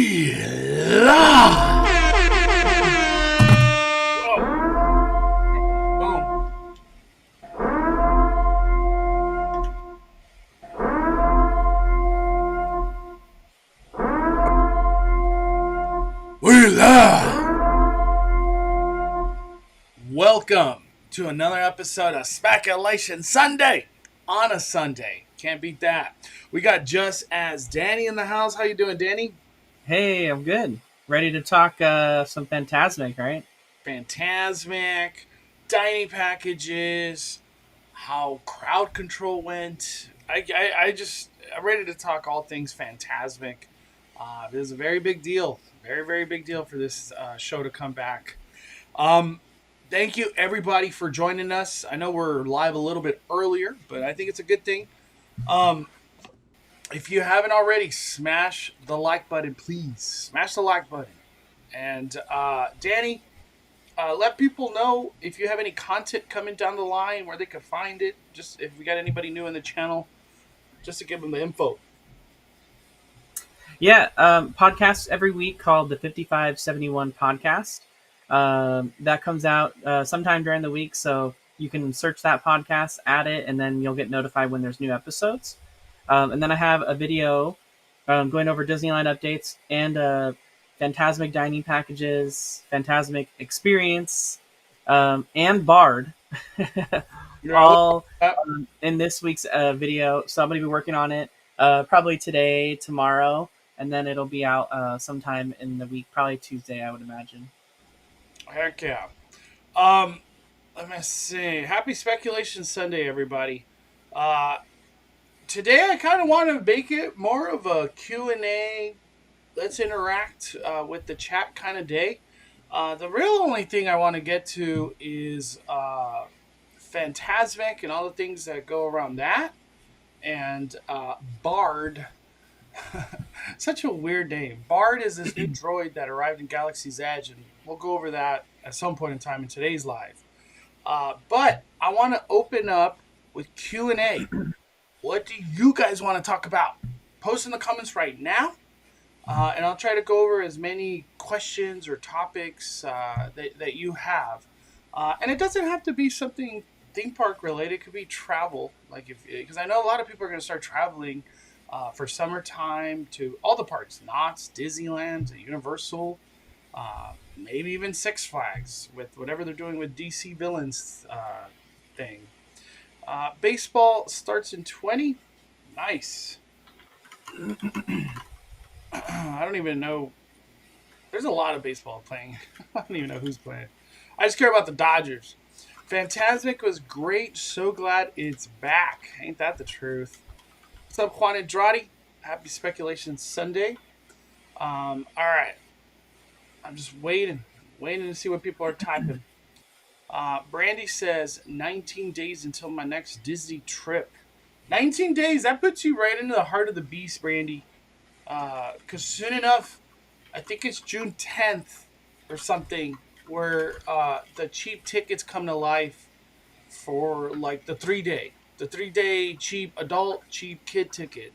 We love. Boom. We love. Welcome to another episode of Speculation Sunday on a Sunday. Can't beat that. We got Just As Danny in the house. How you doing, Danny? Hey, I'm good. Ready to talk some Fantasmic, right? Fantasmic, dining packages, how crowd control went. I'm ready to talk all things Fantasmic. This is a very big deal. Very, very big deal for this show to come back. Um, Thank you, everybody, for joining us. I know we're live a little bit earlier, but I think it's a good thing. Um, if you haven't already, smash the like button, please. Smash the like button. And Danny, let people know if you have any content coming down the line where they can find it. Just if we got anybody new in the channel, just to give them the info. Yeah, podcasts every week called the 5571 Podcast. That comes out sometime during the week, so you can search that podcast, add it, and then you'll get notified when there's new episodes. And then I have a video going over Disneyland updates and Fantasmic dining packages, Fantasmic experience, and Bard. All in this week's video. So I'm going to be working on it probably today, tomorrow, and then it'll be out sometime in the week, probably Tuesday, I would imagine. Heck yeah. Let me see. Happy Speculation Sunday, everybody. Today I kind of want to make it more of a Q&A. Let's interact with the chat kind of day. The real only thing I want to get to is Fantasmic and all the things that go around that. And Bard. Such a weird name. Bard is this new droid that arrived in Galaxy's Edge, and we'll go over that at some point in time in today's live. But I want to open up with Q&A. What do you guys want to talk about? Post in the comments right now, and I'll try to go over as many questions or topics that you have. And it doesn't have to be something theme park related. It could be travel, because I know a lot of people are going to start traveling for summertime to all the parks, Knott's, Disneyland, Universal, maybe even Six Flags with whatever they're doing with DC Villains thing. Baseball starts in 20. Nice. I don't even know. There's a lot of baseball playing. I don't even know who's playing. I just care about the Dodgers. Fantasmic was great. So glad it's back. Ain't that the truth? What's up, Juan Andrade? Happy Speculation Sunday. All right. I'm just waiting to see what people are typing. Brandy says 19 days until my next Disney trip. 19 days, that puts you right into the heart of the beast, Brandy. Because soon enough, I think it's June 10th or something, where the cheap tickets come to life for like the 3-day cheap adult, cheap kid ticket.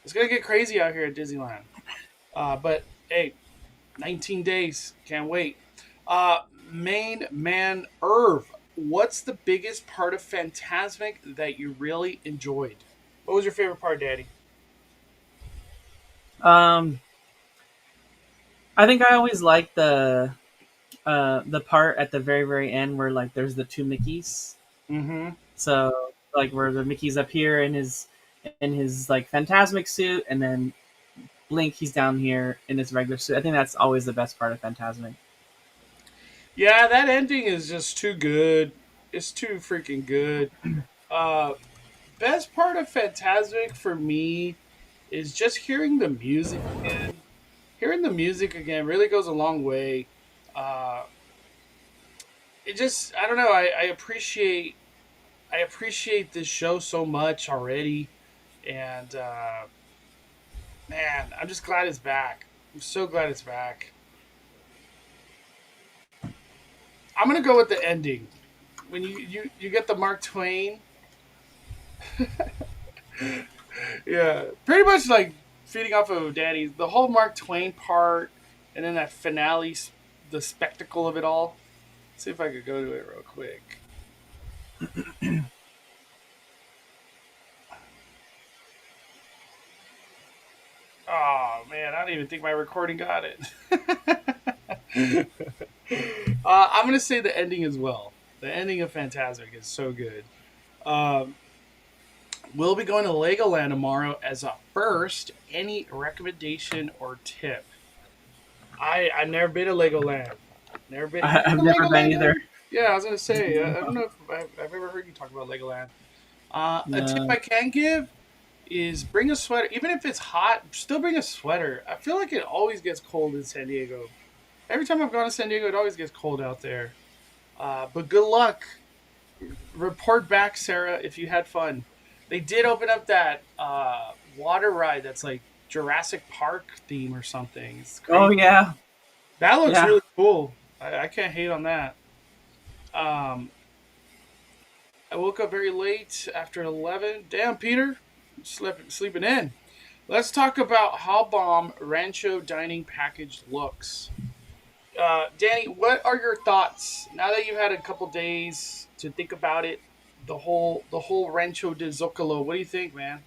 It's going to get crazy out here at Disneyland. But hey, 19 days, can't wait. Main man Irv, what's the biggest part of Fantasmic that you really enjoyed? What was your favorite part, Daddy? I think I always like the part at the very, very end where like there's the two Mickeys. Mm-hmm. So like where the Mickey's up here in his like Fantasmic suit, and then Blink, he's down here in his regular suit. I think that's always the best part of Fantasmic. Yeah, that ending is just too good. It's too freaking good. Best part of Fantasmic for me is just hearing the music again. Hearing the music again really goes a long way. It just, I don't know, I appreciate this show so much already. And, man, I'm just glad it's back. I'm so glad it's back. I'm going to go with the ending. When you get the Mark Twain. Yeah, pretty much like feeding off of Danny, the whole Mark Twain part, and then that finale, the spectacle of it all. Let's see if I could go to it real quick. Oh man, I don't even think my recording got it. I'm gonna say the ending as well. The ending of Fantasmic is so good. Um, we'll be going to Legoland tomorrow as a first. Any recommendation or tip? I've never been to Legoland. Never been. Have you been I've to never been Legoland? either. Ever? Yeah, I was gonna say. I don't know if I've ever heard you talk about Legoland. A tip No. I can give is bring a sweater. Even if it's hot, still bring a sweater. I feel like it always gets cold in San Diego. Every time I've gone to San Diego, it always gets cold out there. But good luck. Report back, Sarah, if you had fun. They did open up that water ride that's like Jurassic Park theme or something. It's Oh crazy. yeah, That looks yeah. really cool. I can't hate on that. Um, I woke up very late after 11. Damn, Peter. Sleeping in. Let's talk about how bomb Rancho dining package looks. Danny, what are your thoughts now that you've had a couple days to think about it? The whole Rancho de Zocalo. What do you think, man?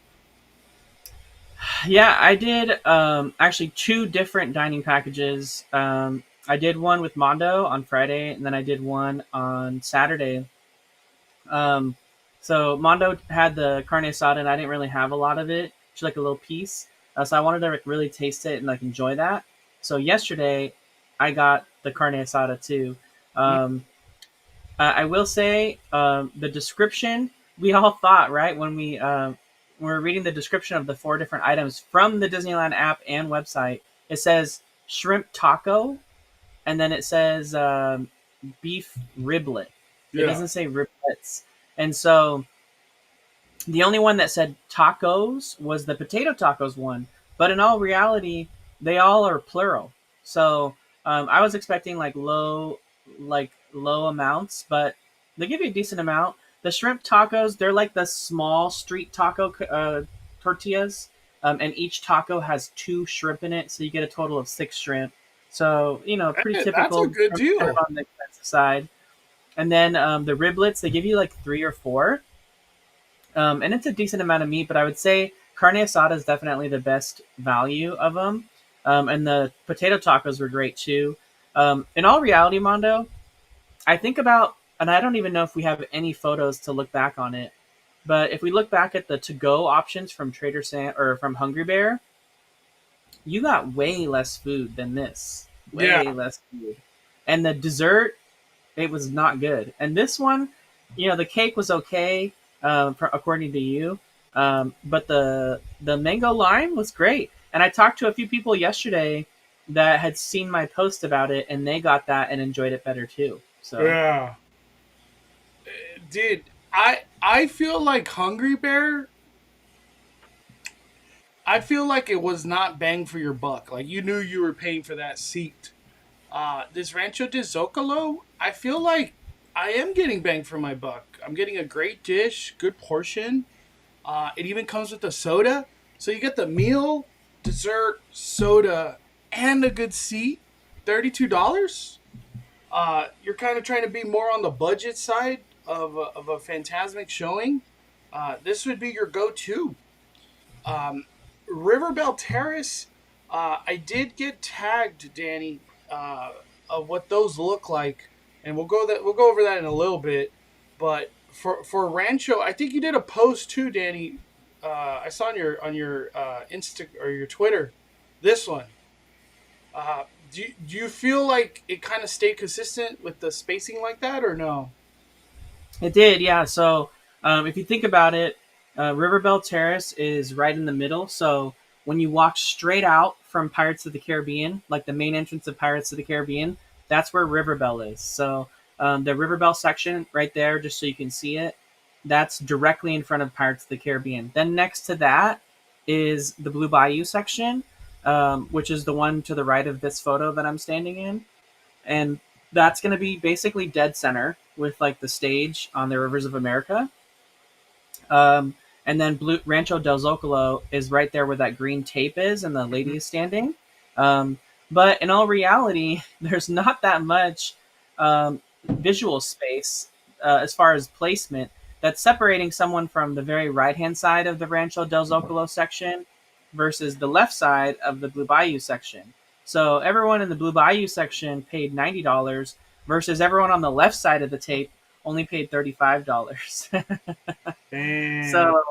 Yeah, I did actually two different dining packages. I did one with Mondo on Friday, and then I did one on Saturday. Um, so Mondo had the carne asada, and I didn't really have a lot of it, just like a little piece. So I wanted to like, really taste it and like enjoy that. So yesterday, I got the carne asada too. Mm, Um, I will say the description we all thought right when we were reading the description of the four different items from the Disneyland app and website. It says shrimp taco, and then it says beef riblet. It yeah. doesn't say riblets, and so the only one that said tacos was the potato tacos one. But in all reality, they all are plural. So I was expecting like low amounts, but they give you a decent amount. The shrimp tacos, they're like the small street taco tortillas, and each taco has two shrimp in it, so you get a total of six shrimp. So pretty Hey, that's a typical, good kind of deal. on the expensive side. And then the riblets, they give you like three or four, and it's a decent amount of meat. But I would say carne asada is definitely the best value of them. And the potato tacos were great too. In all reality, Mondo, I think about, and I don't even know if we have any photos to look back on it. But if we look back at the to-go options from Trader Sam or from Hungry Bear, you got way less food than this. Yeah. Way less food. And the dessert, it was not good. And this one, the cake was okay, according to you, but the mango lime was great. And I talked to a few people yesterday that had seen my post about it, and they got that and enjoyed it better too. So Yeah. Dude, I feel like Hungry Bear. I feel like it was not bang for your buck. Like you knew you were paying for that seat. This Rancho de Zocalo, I feel like I am getting bang for my buck. I'm getting a great dish, good portion. It even comes with a soda. So you get the meal, dessert, soda, and a good seat. $32. You're kind of trying to be more on the budget side of a Fantasmic showing. This would be your go-to. Um, Riverbell Terrace. I did get tagged, Danny, uh, of what those look like, and we'll go over that in a little bit. But for Rancho, I think you did a post too, Danny. I saw on your Insta or your Twitter. This one. Do you feel like it kind of stayed consistent with the spacing like that, or no? it did, yeah. So if you think about it, Riverbell Terrace is right in the middle. So when you walk straight out from Pirates of the Caribbean, like the main entrance of Pirates of the Caribbean, that's where Riverbell is. So the Riverbell section right there, just so you can see it, that's directly in front of Pirates of the Caribbean. Then next to that is the Blue Bayou section, which is the one to the right of this photo that I'm standing in, and that's going to be basically dead center with like the stage on the Rivers of America. Um, And then Rancho del Zocalo is right there where that green tape is, and the Mhm. lady is standing. Um, but in all reality, there's not that much visual space as far as placement that's separating someone from the very right hand side of the Rancho del Zocalo section versus the left side of the Blue Bayou section. So everyone in the Blue Bayou section paid $90 versus everyone on the left side of the tape only paid $35. Damn. So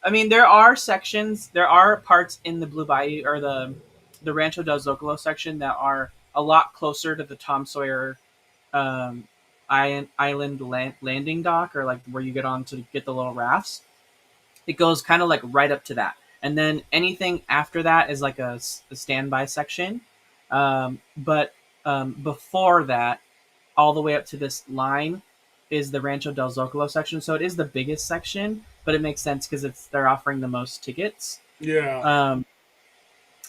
I mean, there are sections, there are parts in the Blue Bayou or the Rancho del Zocalo section that are a lot closer to the Tom Sawyer um, island landing dock, or like where you get on to get the little rafts. It goes kind of like right up to that, and then anything after that is like a standby section. But before that, all the way up to this line is the Rancho del Zocalo section. So it is the biggest section, but it makes sense because they're offering the most tickets. Yeah. Um,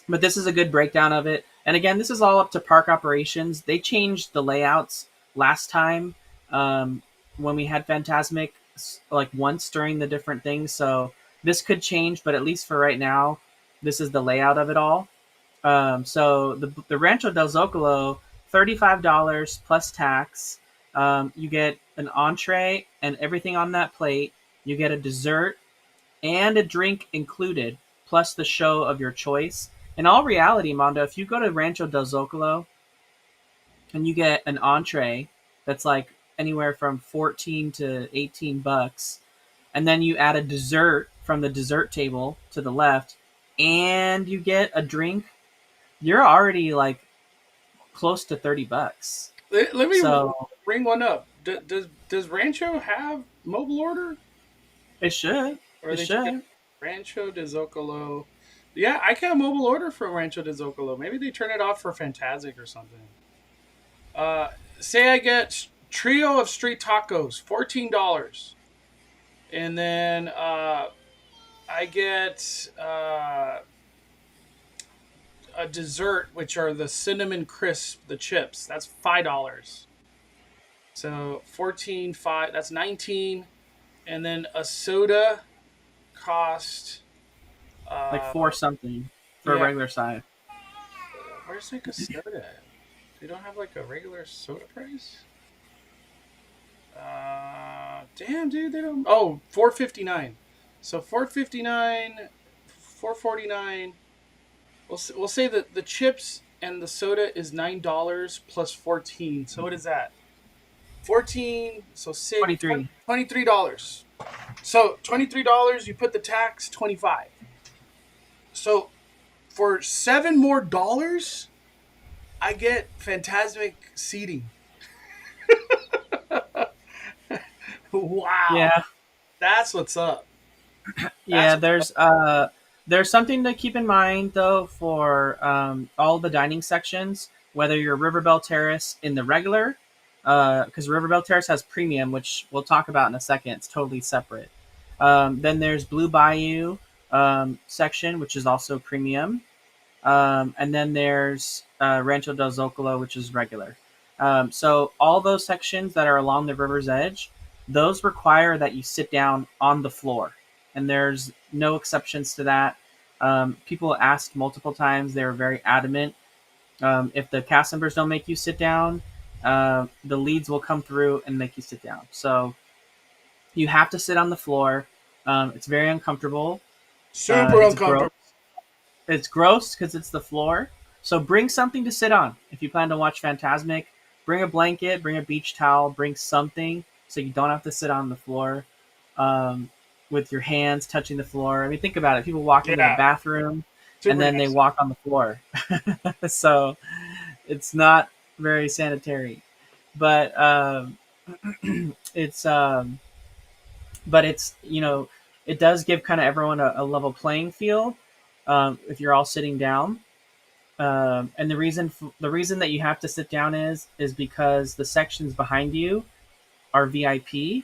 but this is a good breakdown of it. And again, this is all up to park operations. They changed the layouts last time when we had Fantasmic, like once during the different things. So this could change, but at least for right now, this is the layout of it all. So the Rancho del Zocalo, $35 plus tax. You get an entree and everything on that plate. You get a dessert and a drink included, plus the show of your choice. In all reality, Mondo, if you go to Rancho del Zocalo and you get an entree that's like anywhere from 14 to 18 bucks, and then you add a dessert from the dessert table to the left, and you get a drink, you're already like close to 30 bucks. Let me So bring one up. Does Rancho have mobile order, it should. or are It they just got should. Rancho de Zocalo? Yeah, I can mobile order from Rancho de Zocalo. Maybe they turn it off for Fantasmic or something. Uh, Say I get trio of street tacos, $14, and then I get a dessert, which are the cinnamon crisp, the chips. That's $5. So 14, 5. That's 19, and then a soda cost. Like Uh, four something for a yeah. regular size. Where's like a soda? They don't have like a regular soda price. Damn, dude, they don't. Oh, 4.59. So 4.59, 4.49. We'll say that the chips and the soda is $9 plus 14. So what is that? 14. So six. 23. $23. So $23. You put the tax 25. So for $7 more, I get Fantasmic seating. Wow, Yeah. that's what's up. Yeah, That's there's something to keep in mind though for all the dining sections, whether you're Riverbell Terrace in the regular, because Riverbell Terrace has premium, which we'll talk about in a second. It's totally separate. Then there's Blue Bayou section, which is also premium, and then there's Rancho del Zocalo, which is regular. So all those sections that are along the river's edge, those require that you sit down on the floor, and there's no exceptions to that. People asked multiple times; they were very adamant. If the cast members don't make you sit down, the leads will come through and make you sit down. So you have to sit on the floor. It's very uncomfortable. super It's gross. uncomfortable. It's gross because it's the floor. So bring something to sit on. If you plan to watch Fantasmic, bring a blanket, bring a beach towel, bring something so you don't have to sit on the floor um, with your hands touching the floor. I mean, think about it. People walk into the Yeah, bathroom and super then they nasty. walk on the floor. So it's not very sanitary. But it's but it's it does give kind of everyone a level playing field if you're all sitting down. And the reason that you have to sit down is because the sections behind you are VIP,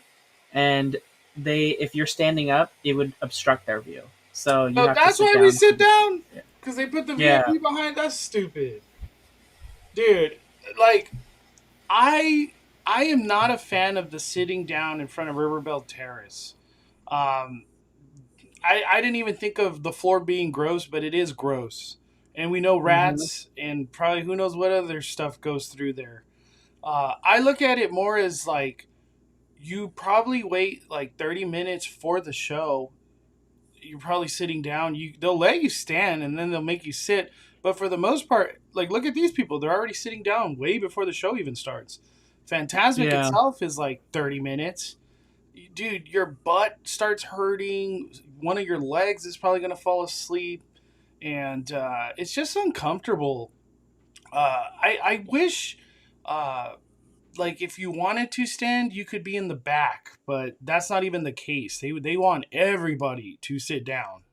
and they if you're standing up, it would obstruct their view. So you Oh, have to that's sit why we down. sit down, because they put the Yeah, VIP behind. That's stupid, dude. Like I I am not a fan of the sitting down in front of Riverbell Terrace. Um, I didn't even think of the floor being gross, but it is gross. And we know Hmm. rats and probably who knows what other stuff goes through there. I look at it more as like you probably wait like 30 minutes for the show. You're probably sitting down. They'll let you stand and then they'll make you sit. But for the most part, like look at these people. They're already sitting down way before the show even starts. Fantasmic Yeah. itself is like 30 minutes. Dude, your butt starts hurting. One of your legs is probably going to fall asleep. And it's just uncomfortable. I wish, uh, like, if you wanted to stand, you could be in the back, but that's not even the case. They want everybody to sit down.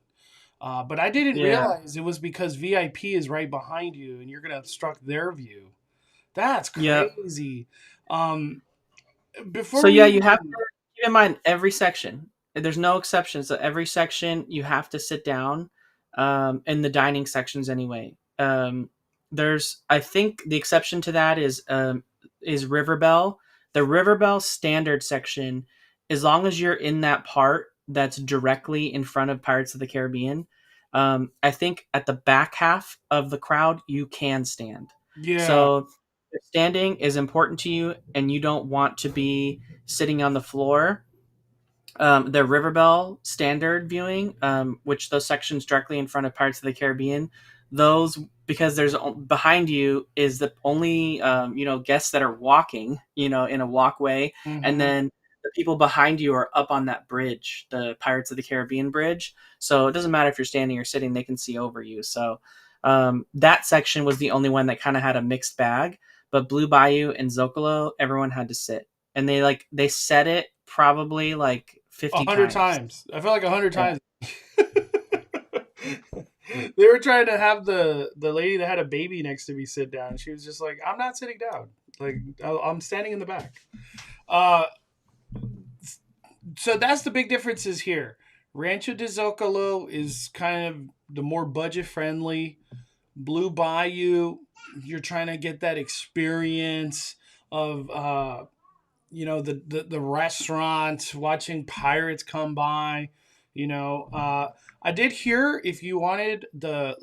But I didn't Yeah. realize it was because VIP is right behind you and you're going to obstruct their view. That's Yep. crazy. Um, So before we yeah, you have to even. keep in mind every section. There's no exceptions. So every section you have to sit down, in the dining sections anyway. There's, I think the exception to that is Riverbell. The Riverbell standard section, as long as you're in that part that's directly in front of Pirates of the Caribbean, I think at the back half of the crowd you can stand. Yeah. So if standing is important to you and you don't want to be sitting on the floor, the Riverbell standard viewing, which those sections directly in front of Pirates of the Caribbean, those, because there's behind you is the only guests that are walking, in a walkway, and Hmm. then the people behind you are up on that bridge, the Pirates of the Caribbean bridge. So it doesn't matter if you're standing or sitting; they can see over you. So that section was the only one that kind of had a mixed bag. But Blue Bayou and Zocalo, everyone had to sit, and they said it probably like A 50 hundred times. times. I feel like 100 Yeah. times. They were trying to have the lady that had a baby next to me sit down. She was just like, "I'm not sitting down. Like I'm standing in the back." Uh, so that's the big differences here. Rancho de Zocalo is kind of the more budget friendly. Blue Bayou, you're trying to get that experience of the restaurant, watching pirates come by. I did hear if you wanted the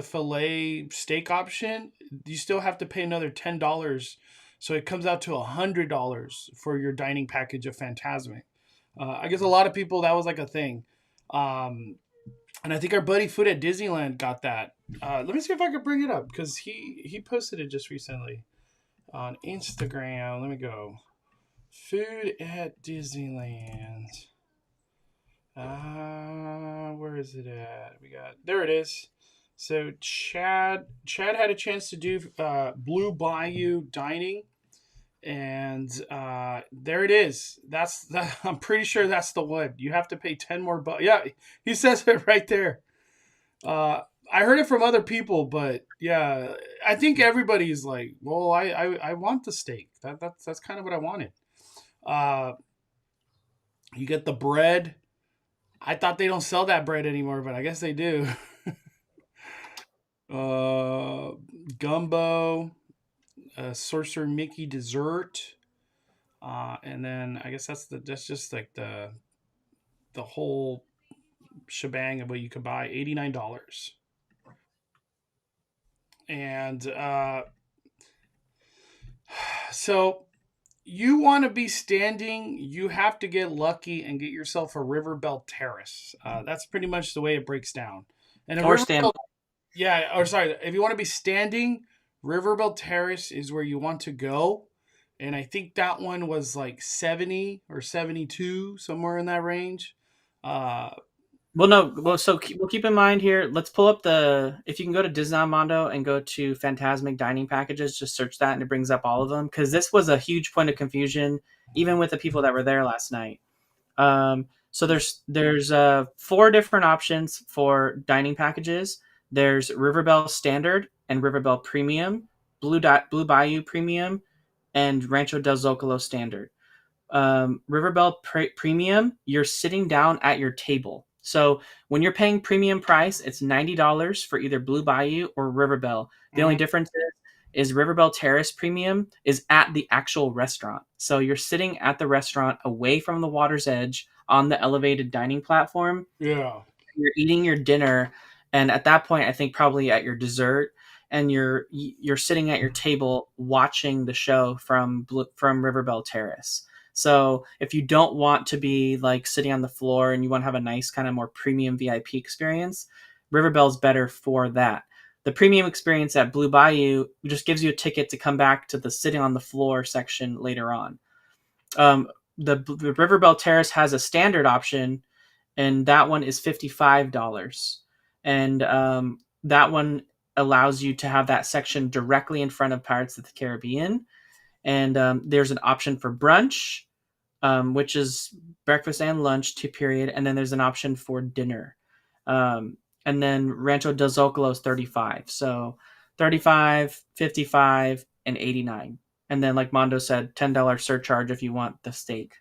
fillet steak option, you still have to pay another $10. So it comes out to $100 for your dining package of Fantasmic. I guess a lot of people that was like a thing, and I think our buddy Food at Disneyland got that. Let me see if I could bring it up because he posted it just recently on Instagram. Let me go. Food at Disneyland. Where is it at? We got there. It is. So Chad had a chance to do Blue Bayou dining, and there it is. That's that. I'm pretty sure that's the one. You have to pay 10 more bucks. Yeah, he says it right there. Uh, I heard it from other people, but yeah, I think everybody's like, well, I want the steak. That's kind of what I wanted. Uh, you get the bread. I thought they don't sell that bread anymore, but I guess they do. uh, Gumbo, Sorcerer Mickey dessert, and then I guess that's just like the whole shebang of what you could buy. $89, and so you want to be standing, you have to get lucky and get yourself a Riverbell Terrace. That's pretty much the way it breaks down. And a Or stand. Riverbell, yeah, or sorry, if you want to be standing, Riverbell Terrace is where you want to go. And I think that one was like 70 or 72, somewhere in that range. Uh, Well, no. Well, so we'll keep in mind here. Let's pull up if you can go to Disney Mondo and go to Fantasmic dining packages, just search that and it brings up all of them. Because this was a huge point of confusion, even with the people that were there last night. So there's four different options for dining packages. There's Riverbell Standard and Riverbell Premium, Blue Bayou Premium, and Rancho del Zocalo Standard. Riverbell Premium, you're sitting down at your table. So when you're paying premium price, it's $90 for either Blue Bayou or Riverbell. The only mhm. difference is Riverbell Terrace Premium is at the actual restaurant. So you're sitting at the restaurant away from the water's edge on the elevated dining platform. Yeah. You're eating your dinner, and at that point, I think probably at your dessert, and you're sitting at your table watching the show from River Bell Terrace. So if you don't want to be like sitting on the floor and you want to have a nice kind of more premium VIP experience, River Bell's better for that. The premium experience at Blue Bayou just gives you a ticket to come back to the sitting on the floor section later on. Um, the River Bell Terrace has a standard option, and that one is $55, and that one allows you to have that section directly in front of Pirates of the Caribbean. And there's an option for brunch, which is breakfast and lunch, 2 period, and then there's an option for dinner. And then Rancho del Zocalo is 35. So 35, 55, and 89. And then, like Mondo said, $10 surcharge if you want the steak.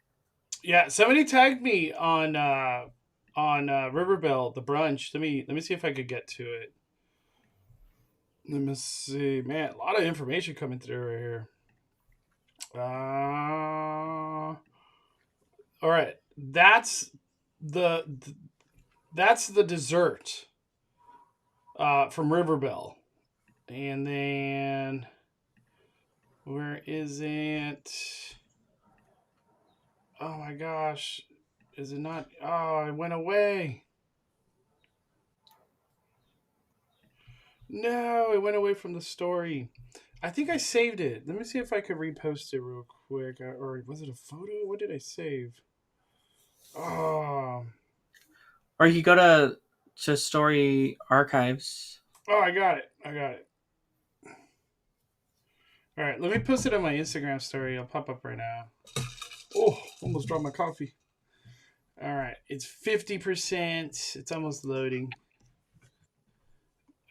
Yeah, somebody tagged me on Riverbell, the brunch. Let me see if I could get to it. Let me see, man, a lot of information coming through right here. All right, the that's the dessert from Riverbell, and then where is it? Oh my gosh, is it not? Oh, it went away. No, it went away from the story. I think I saved it. Let me see if I could repost it real quick. Or was it a photo? What did I save? Oh, Or you go to Story Archives. oh, I got it. I got it. All right, let me post it on my Instagram story. It'll pop up right now. Oh, almost dropped my coffee. All right, it's 50%. It's almost loading.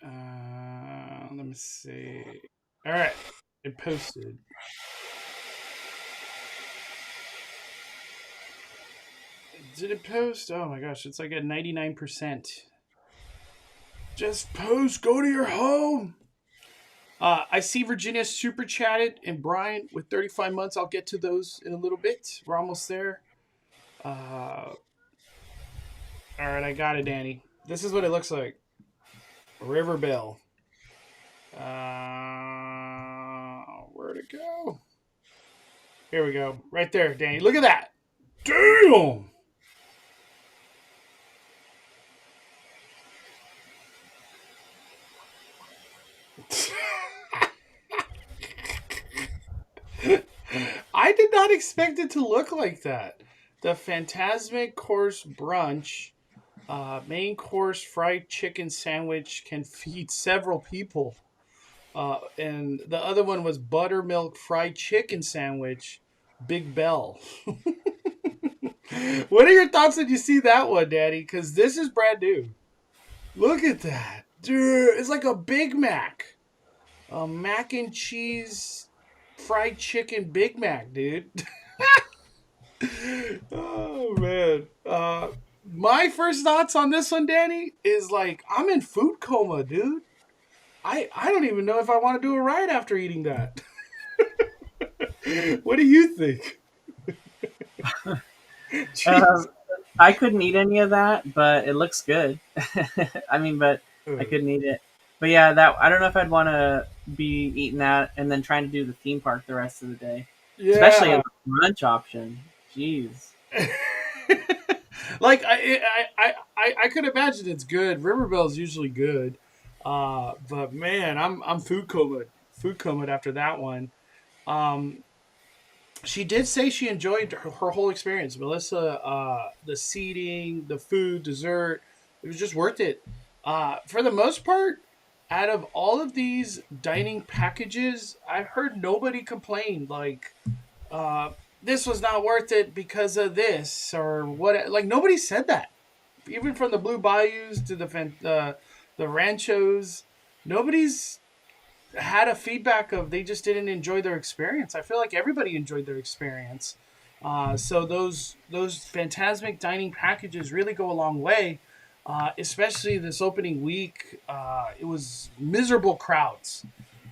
Let me see. All right, it posted. Did it post? Oh my gosh, it's like at 99%. Just post. Go to your home. I see Virginia super chatted and Brian with 35 months. I'll get to those in a little bit. We're almost there. All right, I got it, Danny. This is what it looks like. River Bell. Where'd it go? Here we go. Right there, Danny. Look at that. Damn. I did not expect it to look like that. The Fantasmic course brunch, main course fried chicken sandwich can feed several people. And the other one was buttermilk fried chicken sandwich, Big Bell. What are your thoughts when you see that one, Daddy? Because this is brand new. Look at that. Dude, it's like a Big Mac. A mac and cheese fried chicken Big Mac, dude. Oh, man. My first thoughts on this one, Danny, is like, I'm in food coma, dude. I don't even know if I want to do it right after eating that. What do you think? I couldn't eat any of that, but it looks good. I mean, but I couldn't eat it. But yeah, that I don't know if I'd want to be eating that and then trying to do the theme park the rest of the day, especially Yeah. as a lunch option. Jeez. Like I could imagine it's good. Riverbell's usually good, but man, I'm food coma after that one. Um, she did say she enjoyed her whole experience, Melissa. The seating, the food, dessert, it was just worth it. For the most part, out of all of these dining packages, I've heard nobody complain like uh, this was not worth it because of this or what. Like nobody said that. Even from the Blue Bayous to the Ranchos, nobody's had a feedback of they just didn't enjoy their experience. I feel like everybody enjoyed their experience. So those Fantasmic dining packages really go a long way, especially this opening week. It was miserable crowds,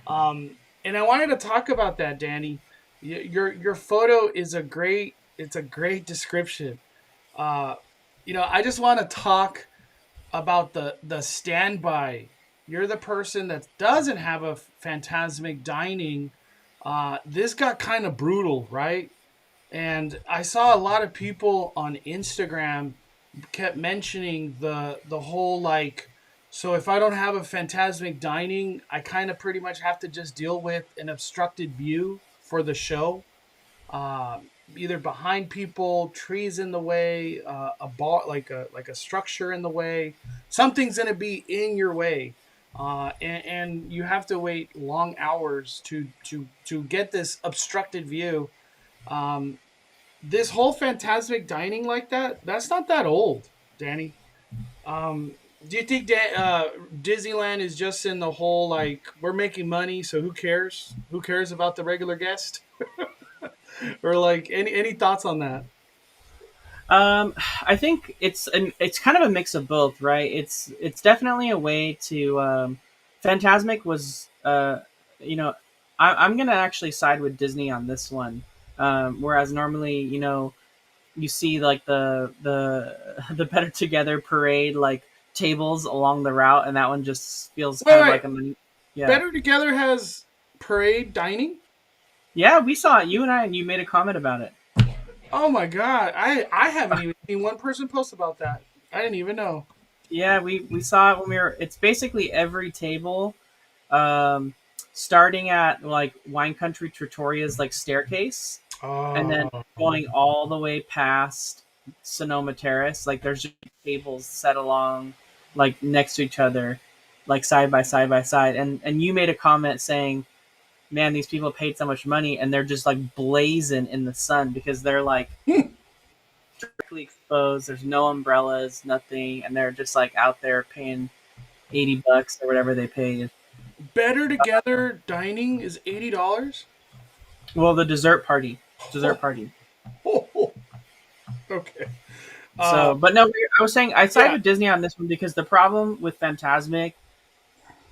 and I wanted to talk about that, Danny. Your photo is a great description. Uh, I just want to talk about the standby. You're the person that doesn't have a Fantasmic dining. This got kind of brutal, right? And I saw a lot of people on Instagram kept mentioning the whole like, so if I don't have a Fantasmic dining, I kind of pretty much have to just deal with an obstructed view for the show, either behind people, trees in the way, a bar like a structure in the way. Something's gonna be in your way, and you have to wait long hours to get this obstructed view. Um, this whole Fantasmic dining like that's not that old, Danny. Do you think that Disneyland is just in the whole like we're making money, so who cares? Who cares about the regular guest? Or like any thoughts on that? Um, I think it's kind of a mix of both, right? It's definitely a way to Phantasmic was you know I'm gonna actually side with Disney on this one. Whereas normally, you see like the Better Together parade like tables along the route, and that one just feels Wait, kind of wait. like yeah. Better Together has parade dining. Yeah, we saw it. You and I, and you made a comment about it. Oh my god, I haven't even seen one person post about that. I didn't even know. Yeah, we saw it when we were. It's basically every table, um, starting at like Wine Country Trattoria's like staircase, and then Oh, going all the way past Sonoma Terrace. Like there's just tables set along, like next to each other, like side by side by side. And you made a comment saying, "Man, these people paid so much money, and they're just like blazing in the sun because they're like strictly exposed. There's no umbrellas, nothing, and they're just like out there paying $80 or whatever they paid." Better Together dining is $80. Well, the dessert party. Okay. So, but no, I was saying I side Yeah. with Disney on this one because the problem with Fantasmic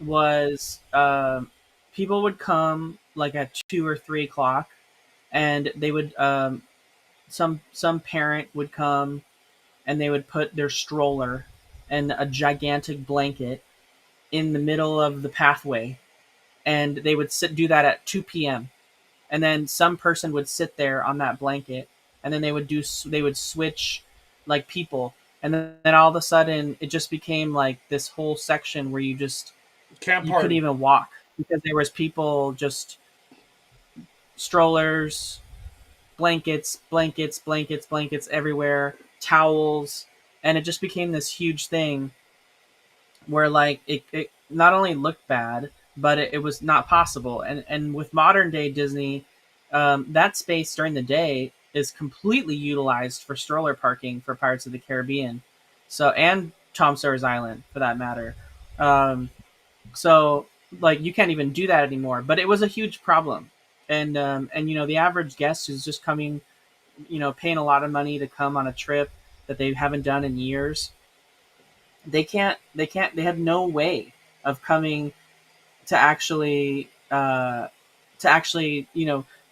was people would come like at 2 or 3 o'clock, and they would some parent would come and they would put their stroller and a gigantic blanket in the middle of the pathway, and they would do that at 2 p.m. And then some person would sit there on that blanket, and then they would switch like people, and then all of a sudden it just became like this whole section where Camp you couldn't party. even walk because there was people just strollers, blankets everywhere, towels, and it just became this huge thing where like it not only looked bad, but it was not possible. And with modern day Disney, that space during the day is completely utilized for stroller parking for Pirates of the Caribbean, so and Tom Sawyer's Island for that matter. Um, so like you can't even do that anymore. But it was a huge problem, and the average guest who's just coming, paying a lot of money to come on a trip that they haven't done in years, they have no way of coming to actually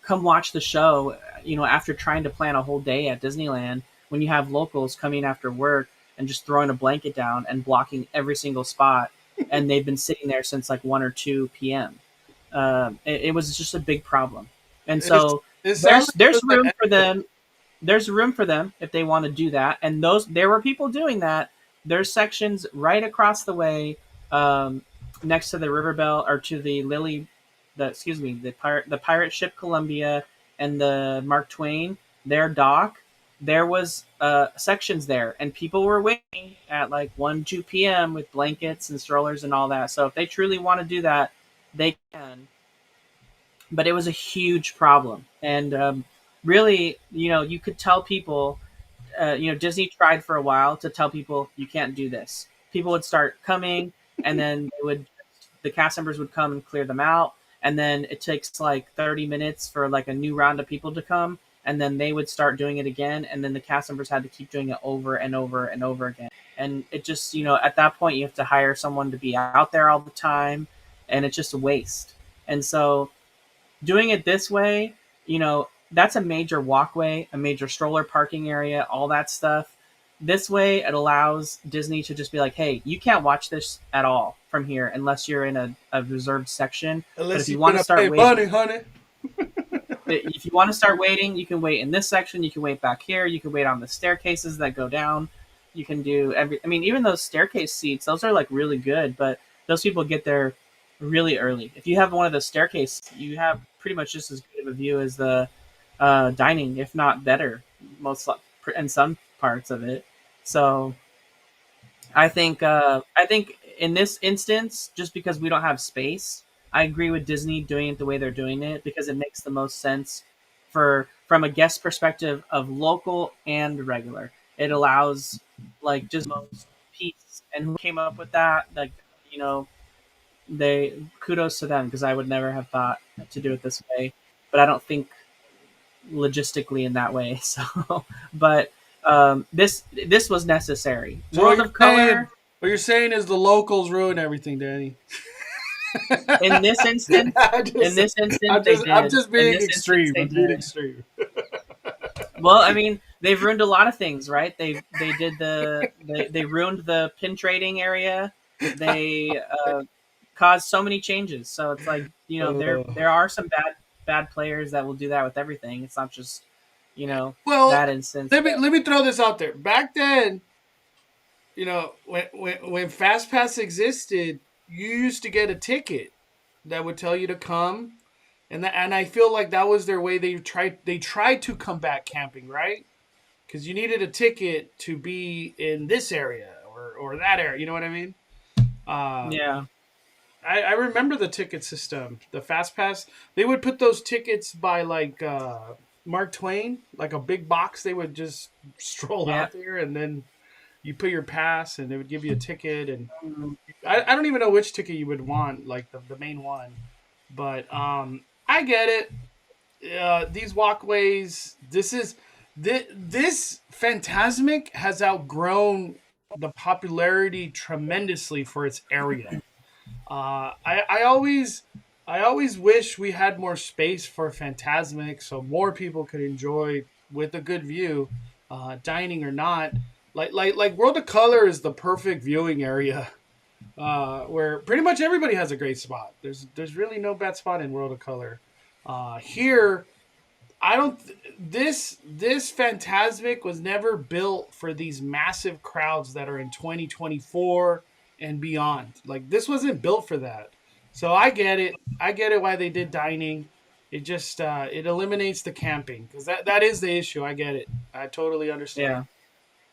come watch the show, after trying to plan a whole day at Disneyland, when you have locals coming after work and just throwing a blanket down and blocking every single spot, and they've been sitting there since like 1 or 2 p.m. It was just a big problem, and It's, so it sounds there's like it there's was the room for them. There's room for them if they want to do that, and there were people doing that. There's sections right across the way, next to the River Bell, or to the Lily, the pirate ship Columbia and the Mark Twain, their dock. There was sections there, and people were waiting at like 1, 2 p.m. with blankets and strollers and all that. So if they truly want to do that, they can. But it was a huge problem, and really, you could tell people, Disney tried for a while to tell people you can't do this. People would start coming, and then the cast members would come and clear them out, and then it takes like 30 minutes for like a new round of people to come, and then they would start doing it again, and then the cast members had to keep doing it over and over and over again. And it just, at that point you have to hire someone to be out there all the time, and it's just a waste. And so doing it this way, that's a major walkway, a major stroller parking area, all that stuff. this way, it allows Disney to just be like, hey, you can't watch this at all from here unless you're in a reserved section. But Unless if you you're want to gonna pay start money, waiting, honey. if you want to start waiting, you can wait in this section. You can wait back here. You can wait on the staircases that go down. You can do every. I mean, even those staircase seats, those are like really good, but those people get there really early. If you have one of those staircase, you have pretty much just as good of a view as the dining, if not better, most in some parts of it. So I think in this instance, just because we don't have space, I agree with Disney doing it the way they're doing it because it makes the most sense for from a guest perspective of local and regular. It allows like just most peace. And who came up with that? Like you know, they kudos to them because I would never have thought to do it this way. But I don't think logistically in that way. So, but this was necessary. So what World you're of saying, Color what you're saying is the locals ruin everything, Danny. in this instance, I in just, this instance, I'm they just, I'm did. just In being this instance, extreme. they I'm being did. extreme. Well, I mean, they've ruined a lot of things, right? They did they ruined the pin trading area. They caused so many changes. So it's like Uh, there are some bad players that will do that with everything. It's not just well, that instance. let me throw this out there. Back then, when Fast Pass existed, you used to get a ticket that would tell you to come, and I feel like that was their way. They tried to combat camping, right? Because you needed a ticket to be in this area or that area. You know what I mean? Uh, Yeah, I remember the ticket system, the Fast Pass. They would put those tickets by like Mark Twain, like a big box. They would just stroll yeah. out there, and then you put your pass, and they would give you a ticket. And Mm, I don't even know which ticket you would want, like the main one. But I get it. These walkways. This Fantasmic has outgrown the popularity tremendously for its area. I always wish we had more space for Fantasmic so more people could enjoy with a good view, dining or not. Like World of Color is the perfect viewing area, where pretty much everybody has a great spot. There's really no bad spot in World of Color. Here, I don't. This Fantasmic was never built for these massive crowds that are in 2024 and beyond. Like this wasn't built for that. So I get it. I get it why they did dining. It just it eliminates the camping because that is the issue. I get it. I totally understand. yeah.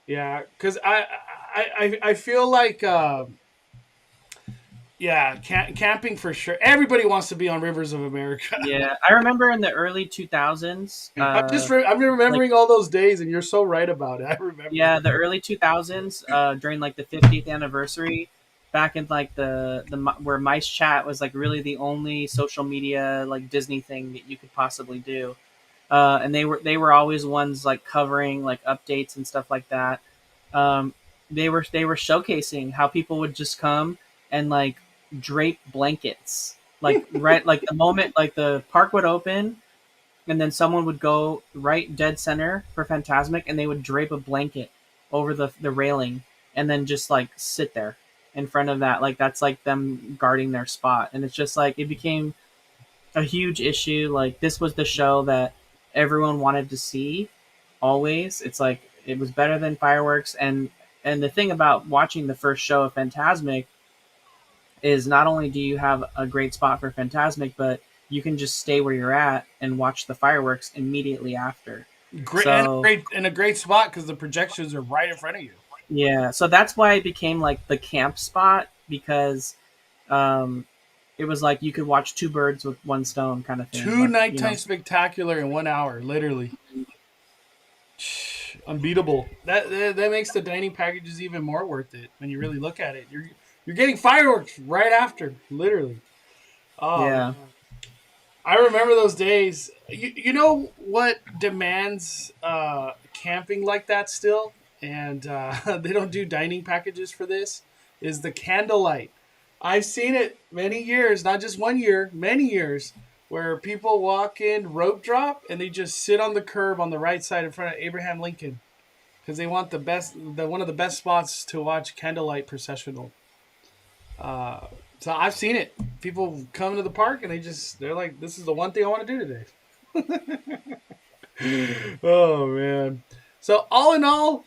Yeah, because I feel like yeah, camping for sure. Everybody wants to be on Rivers of America. Yeah, I remember in the early 2000s, I'm like remembering all those days, and you're so right about it. I remember. yeah, the early 2000s, during like the 50th anniversary, back in like where Mice Chat was like really the only social media like Disney thing that you could possibly do, and they were always ones like covering like updates and stuff like that. Um, they were showcasing how people would just come and like drape blankets, like right like the moment like the park would open and then someone would go right dead center for Fantasmic, and they would drape a blanket over the railing, and then just like sit there in front of that. Like that's like them guarding their spot, and it's just like it became a huge issue. Like this was the show that everyone wanted to see. Always, it's like it was better than fireworks, and the thing about watching the first show of Fantasmic is not only do you have a great spot for Fantasmic, but you can just stay where you're at and watch the fireworks immediately after. Great and a So great spot because the projections are right in front of you. yeah, so that's why it became like the camp spot because um, it was like you could watch two birds with one stone kind of thing. Two Like nighttime spectacular in 1 hour, literally. Unbeatable. That makes the dining packages even more worth it when you really look at it. You're getting fireworks right after, literally. Oh yeah, man. I remember those days. You know what demands camping like that still, and they don't do dining packages for this, is the candlelight. I've seen it many years, not just 1 year, many years, where people walk in rope drop and they just sit on the curb on the right side in front of Abraham Lincoln. because they want one of the best spots to watch candlelight processional. So I've seen it. People come to the park and they're like, this is the one thing I want to do today. Oh man. So all in all,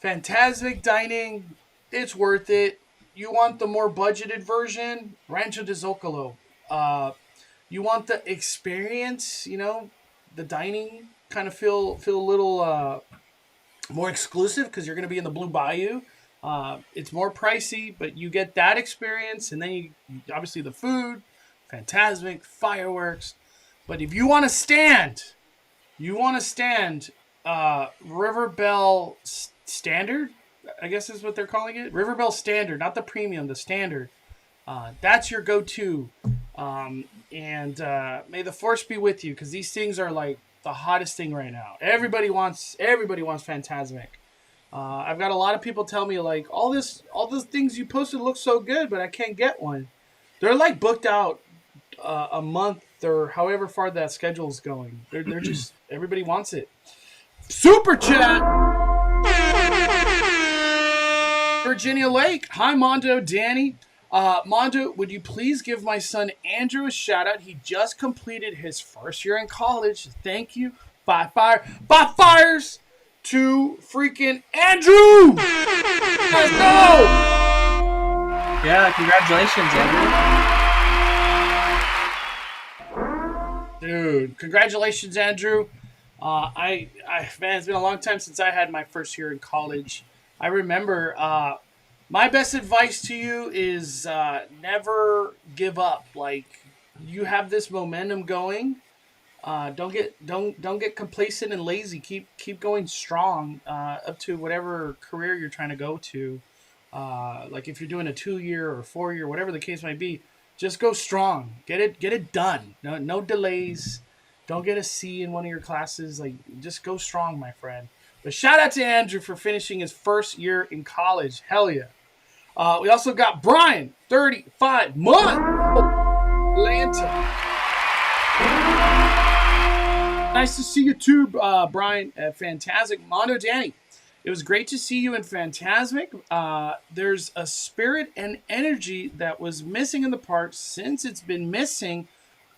Fantasmic dining, it's worth it. You want the more budgeted version, Rancho de Zocalo. You want the experience, the dining kind of feel a little more exclusive because you're going to be in the Blue Bayou. It's more pricey, but you get that experience, and then you obviously the food, Fantasmic, fireworks. But if you want to stand, River Bell Standard, I guess is what they're calling it. River Bell Standard, not the premium, the standard. That's your go-to. And may the force be with you, because these things are like the hottest thing right now. Everybody wants Fantasmic. I've got a lot of people tell me like all those things you posted look so good, but I can't get one. They're like booked out a month or however far that schedule's going. They're just everybody wants it. Super chat. Virginia Lake. Hi Mondo, Danny. Mondo, would you please give my son Andrew a shout out? He just completed his first year in college. Thank you. 5 fires to freaking Andrew. Let's go. Yeah, congratulations, Andrew. Dude, congratulations, Andrew. Man, it's been a long time since I had my first year in college. I remember my best advice to you is never give up. Like, you have this momentum going. Don't get complacent and lazy. Keep going strong up to whatever career you're trying to go to. Like if you're doing a 2-year or 4-year, whatever the case might be, just go strong. Get it done. No delays. Don't get a C in one of your classes. Like, just go strong, my friend. But shout out to Andrew for finishing his first year in college. Hell yeah. We also got Brian, 35 month, Atlanta. Nice to see you too, Brian, at Fantasmic. Mondo, Danny, it was great to see you in Fantasmic. There's a spirit and energy that was missing in the park since it's been missing.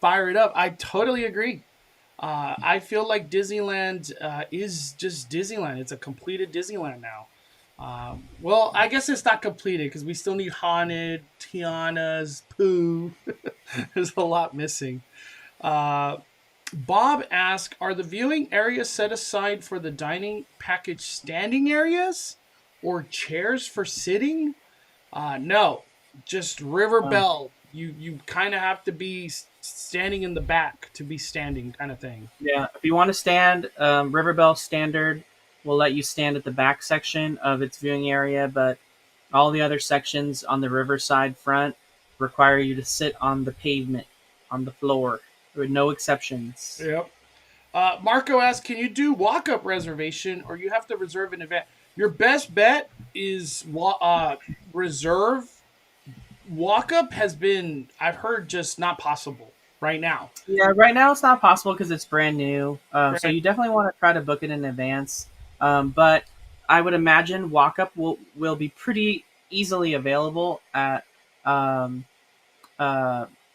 Fire it up. I totally agree. I feel like Disneyland is just Disneyland. It's a completed Disneyland now. Well, I guess it's not completed because we still need Haunted, Tiana's, Pooh. There's a lot missing. Bob asked, are the viewing areas set aside for the dining package standing areas or chairs for sitting? No, just River Bell. You kind of have to be standing in the back to be standing kind of thing. Yeah, if you want to stand, River Bell Standard will let you stand at the back section of its viewing area, but all the other sections on the riverside front require you to sit on the pavement, on the floor. With no exceptions. Yep. Marco asks, can you do walk-up reservation or you have to reserve an event? Your best bet is reserve. Walk-up has been, I've heard, just not possible right now. Yeah, right now it's not possible because it's brand new. Right. So you definitely want to try to book it in advance. But I would imagine walk-up will be pretty easily available at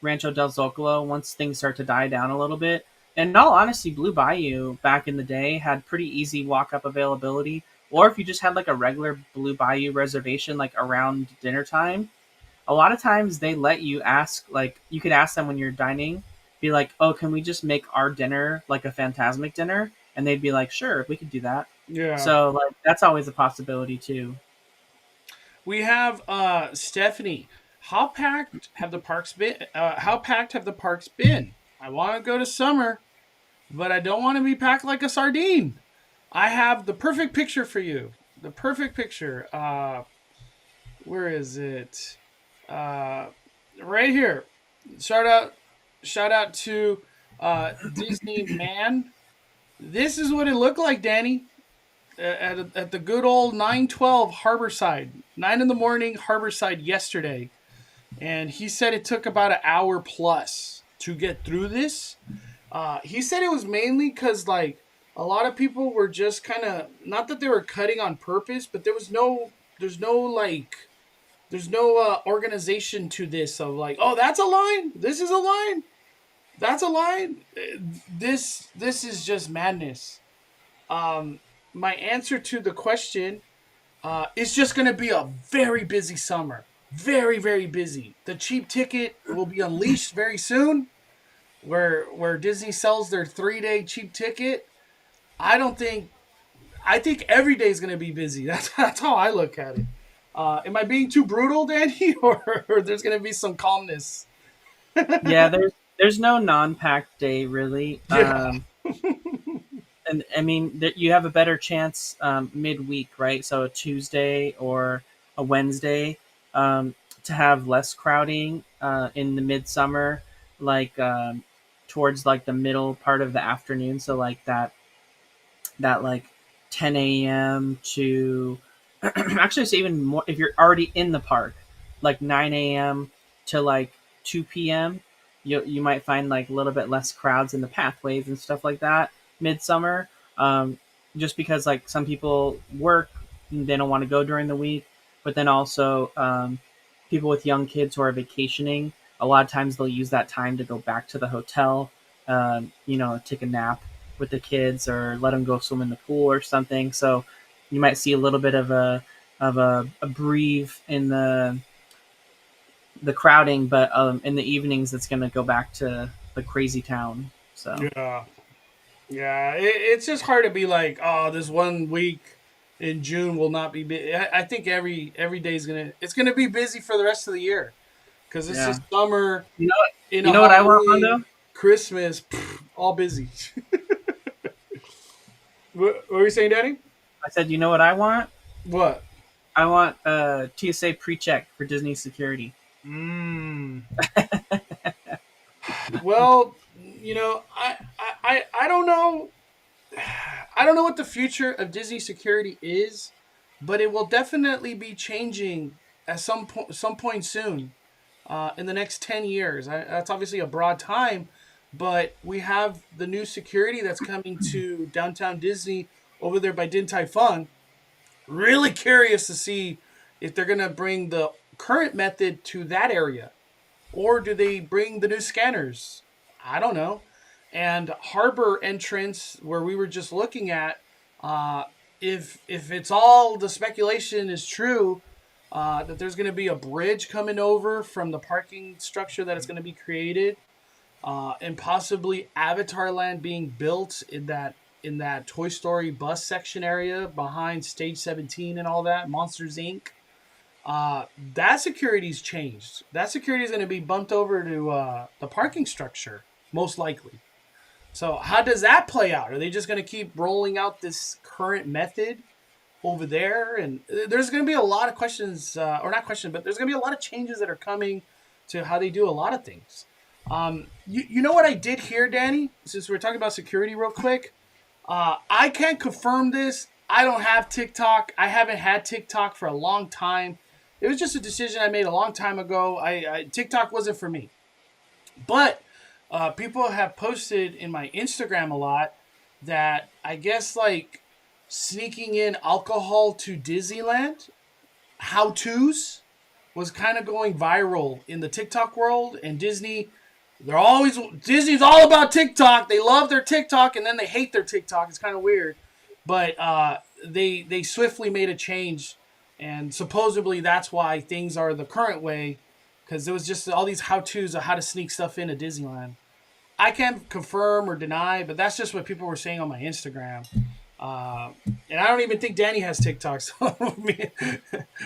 Rancho del Zocalo once things start to die down a little bit. And in all honesty, Blue Bayou back in the day had pretty easy walk-up availability. Or if you just had like a regular Blue Bayou reservation like around dinner time, a lot of times they let you ask, like you could ask them when you're dining, be like, oh, can we just make our dinner like a Fantasmic dinner? And they'd be like, sure, we could do that. Yeah. So like that's always a possibility too. We have Stephanie. How packed have the parks been? I want to go to summer, but I don't want to be packed like a sardine. I have the perfect picture for you. The perfect picture. Where is it? Right here. Shout out to Disney Man. This is what it looked like, Danny. At the good old 912 Harborside. 9 in the morning Harborside yesterday. And he said it took about an hour plus to get through this. He said it was mainly because, like, a lot of people were just kind of, not that they were cutting on purpose, but there's no like, there's no organization to this of like, oh, that's a line. This is a line. That's a line. This is just madness. Um, my answer to the question, it's just going to be a very busy summer. Very, very busy. The cheap ticket will be unleashed very soon, where Disney sells their 3-day cheap ticket. I don't think. I think every day is going to be busy. That's how I look at it. Am I being too brutal, Danny, or there's going to be some calmness? Yeah, there's no non-packed day really. Yeah. And I mean, you have a better chance midweek, right? So a Tuesday or a Wednesday to have less crowding in the midsummer, like towards like the middle part of the afternoon. So like that like 10 a.m. to actually it's even more if you're already in the park, like 9 a.m. to like 2 p.m. You might find like a little bit less crowds in the pathways and stuff like that midsummer. Just because like some people work, and they don't want to go during the week, but then also people with young kids who are vacationing, a lot of times they'll use that time to go back to the hotel, take a nap with the kids or let them go swim in the pool or something. So you might see a little bit of a breathe in the crowding, but in the evenings it's going to go back to the crazy town. So Yeah. Yeah, it's just hard to be like, oh, this one week in June will not be. I think every day is gonna be busy for the rest of the year because it's yeah, just summer you know in you a know what I want, Halloween, Mondo? Christmas, all busy. What were you saying, Danny? I said, you know what I want? What? I want TSA pre-check for Disney security. Mm. Well, I don't know. I don't know what the future of Disney security is, but it will definitely be changing at some point soon. In the next 10 years. That's obviously a broad time, but we have the new security that's coming to downtown Disney over there by Din Tai Fung. Really curious to see if they're going to bring the current method to that area, or do they bring the new scanners? I don't know. And harbor entrance, where we were just looking at, uh, if it's all the speculation is true, that there's going to be a bridge coming over from the parking structure that is going to be created, and possibly Avatar Land being built in that Toy Story bus section area behind Stage 17 and all that Monsters Inc. That security's changed. That security is going to be bumped over to the parking structure, most likely. So how does that play out? Are they just going to keep rolling out this current method over there? And there's going to be a lot of questions, or not questions, but there's going to be a lot of changes that are coming to how they do a lot of things. You know what I did here, Danny? Since we're talking about security real quick, I can't confirm this. I don't have TikTok. I haven't had TikTok for a long time. It was just a decision I made a long time ago. TikTok wasn't for me. But people have posted in my Instagram a lot that I guess like sneaking in alcohol to Disneyland how tos was kind of going viral in the TikTok world, and Disney's all about TikTok. They love their TikTok and then they hate their TikTok. It's kind of weird, but they swiftly made a change, and supposedly that's why things are the current way, because there was just all these how tos of how to sneak stuff into Disneyland. I can't confirm or deny, but that's just what people were saying on my Instagram. And I don't even think Danny has TikTok, so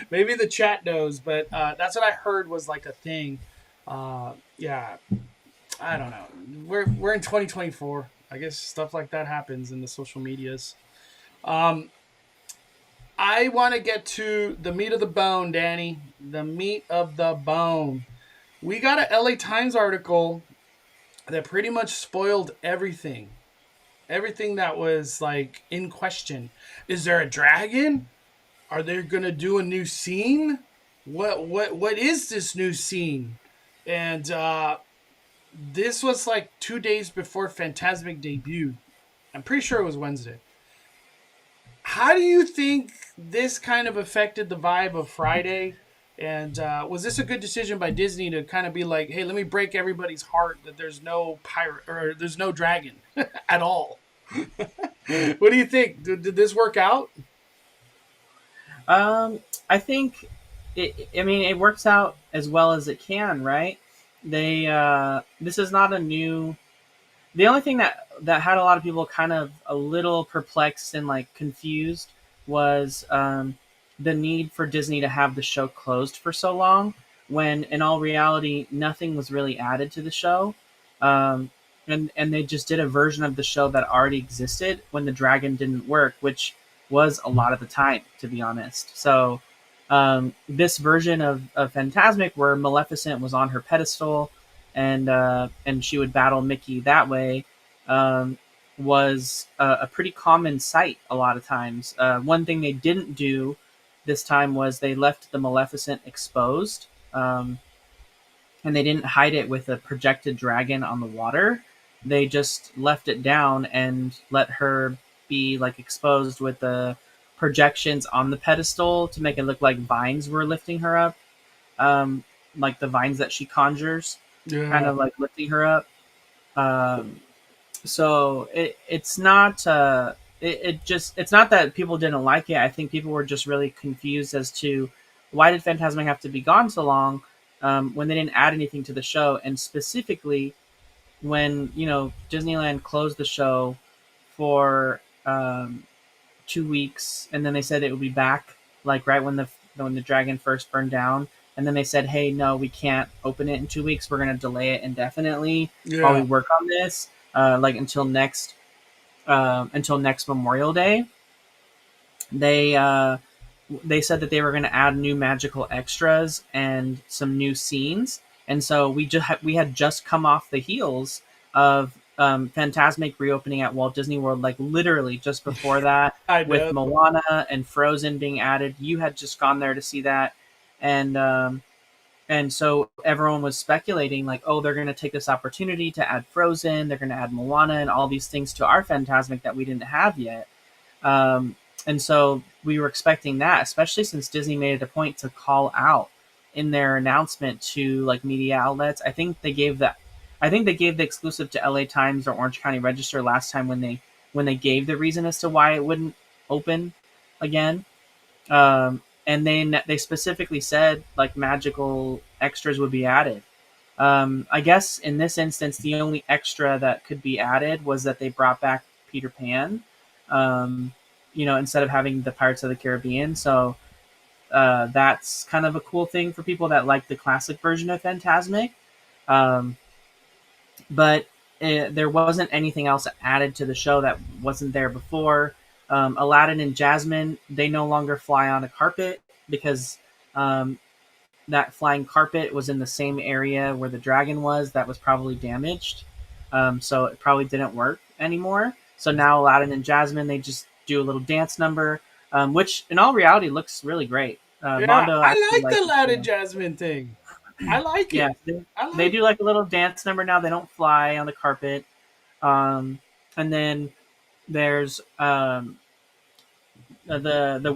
maybe the chat knows, but that's what I heard was like a thing. Yeah, I don't know. We're in 2024. I guess stuff like that happens in the social medias. Um, I want to get to the meat of the bone, Danny. The meat of the bone. We got a LA Times article that pretty much spoiled everything. Everything that was like in question. Is there a dragon? Are they gonna do a new scene? What is this new scene? And this was like 2 days before Fantasmic debuted. I'm pretty sure it was Wednesday. How do you think this kind of affected the vibe of Friday? And was this a good decision by Disney to kind of be like, hey, let me break everybody's heart that there's no pirate or there's no dragon at all? What do you think? Did this work out? I think I mean, it works out as well as it can, right? This is not a new. The only thing that had a lot of people kind of a little perplexed and like confused was the need for Disney to have the show closed for so long, when in all reality nothing was really added to the show. Um, and they just did a version of the show that already existed when the dragon didn't work, which was a lot of the time, to be honest. So this version of Fantasmic, where Maleficent was on her pedestal and she would battle Mickey that way, um, was a pretty common sight a lot of times. One thing they didn't do this time was they left the Maleficent exposed, and they didn't hide it with a projected dragon on the water. They just left it down and let her be like exposed with the projections on the pedestal to make it look like vines were lifting her up, um, like the vines that she conjures, kind Yeah. of like lifting her up. Um, so it's not it's not that people didn't like it. I think people were just really confused as to why did Phantasmic have to be gone so long, when they didn't add anything to the show, and specifically when Disneyland closed the show for 2 weeks, and then they said it would be back like right when the dragon first burned down, and then they said, "Hey, no, we can't open it in 2 weeks. We're going to delay it indefinitely while we Yeah. work on this, like until next Memorial Day." They they said that they were going to add new magical extras and some new scenes, and so we had just come off the heels of Fantasmic reopening at Walt Disney World, like literally just before that, I with know. Moana and Frozen being added. You had just gone there to see that, and so everyone was speculating like, oh, they're going to take this opportunity to add Frozen, they're going to add Moana and all these things to our Fantasmic that we didn't have yet. Um, and so we were expecting that, especially since Disney made it a point to call out in their announcement to like media outlets. I think they gave the exclusive to LA Times or Orange County Register last time when they gave the reason as to why it wouldn't open again. And then they specifically said like magical extras would be added. I guess in this instance, the only extra that could be added was that they brought back Peter Pan, um, instead of having the Pirates of the Caribbean. So that's kind of a cool thing for people that like the classic version of Fantasmic. Um, but there wasn't anything else added to the show that wasn't there before. Aladdin and Jasmine, they no longer fly on a carpet because um, that flying carpet was in the same area where the dragon was that was probably damaged. So it probably didn't work anymore. So now Aladdin and Jasmine, they just do a little dance number, which in all reality looks really great. Yeah. Mondo I actually like the liked it Lad too. Jasmine thing. I like Yeah, it. I they like do like a little dance number now. They don't fly on the carpet. And then there's the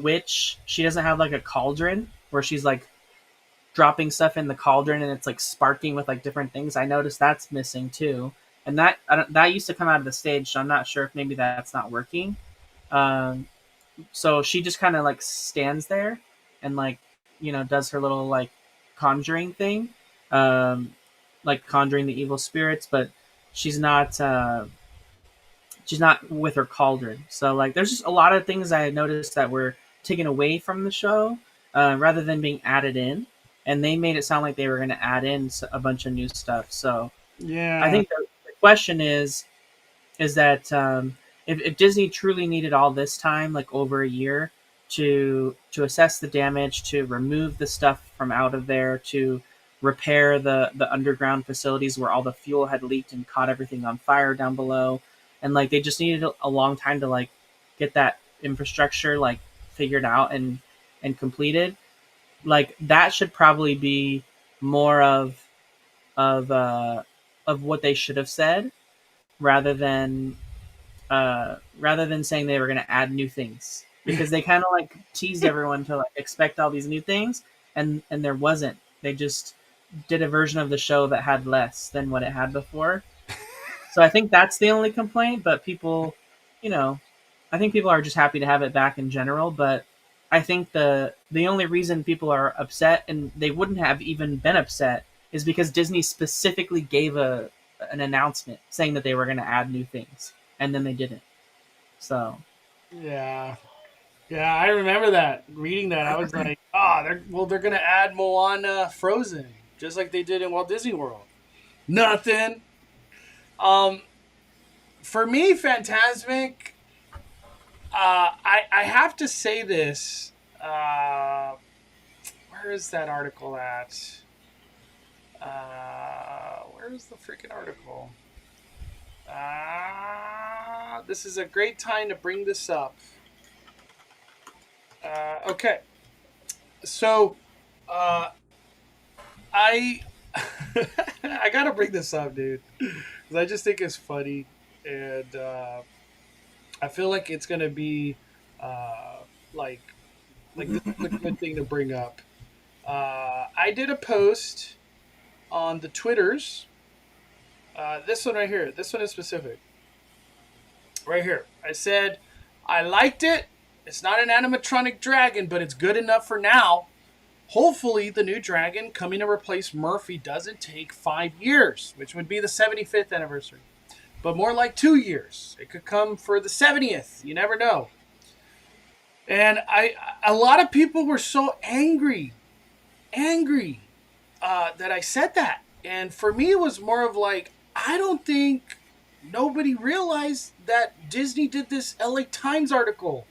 witch. She doesn't have like a cauldron where she's like dropping stuff in the cauldron and it's like sparking with like different things. I noticed that's missing too, and that used to come out of the stage. So I'm not sure if maybe that's not working. Um, so she just kind of like stands there and like does her little like conjuring thing, um, like conjuring the evil spirits, but she's not. She's not with her cauldron. So like, there's just a lot of things I noticed that were taken away from the show, rather than being added in, and they made it sound like they were going to add in a bunch of new stuff. So I Yeah. think the question is that if Disney truly needed all this time, like over a year, to assess the damage, to remove the stuff from out of there, to repair the underground facilities where all the fuel had leaked and caught everything on fire down below, and like they just needed a long time to like get that infrastructure like figured out and completed. Like that should probably be more of of what they should have said rather than rather than saying they were going to add new things, because they kind of like teased everyone to like expect all these new things, and there wasn't. They just did a version of the show that had less than what it had before. So I think that's the only complaint. But people, you know, I think people are just happy to have it back in general. But I think the only reason people are upset, and they wouldn't have even been upset, is because Disney specifically gave an announcement saying that they were going to add new things, and then they didn't. So Yeah. Yeah, I remember that. Reading that, I was like, "Ah, they're gonna add Moana Frozen, just like they did in Walt Disney World." Nothing. Um, for me, Fantasmic. I have to say this. Where is that article at? Where is the freaking article? This is a great time to bring this up. Okay, so I I gotta bring this up, dude, because I just think it's funny, and I feel like it's gonna be uh, like this is a good thing to bring up. I did a post on the Twitters. This one right here. This one is specific. Right here. I said I liked it. It's not an animatronic dragon, but it's good enough for now. Hopefully, the new dragon coming to replace Murphy doesn't take 5 years, which would be the 75th anniversary, but more like 2 years. It could come for the 70th. You never know. And a lot of people were so angry that I said that. And for me, it was more of like, I don't think nobody realized that Disney did this LA Times article.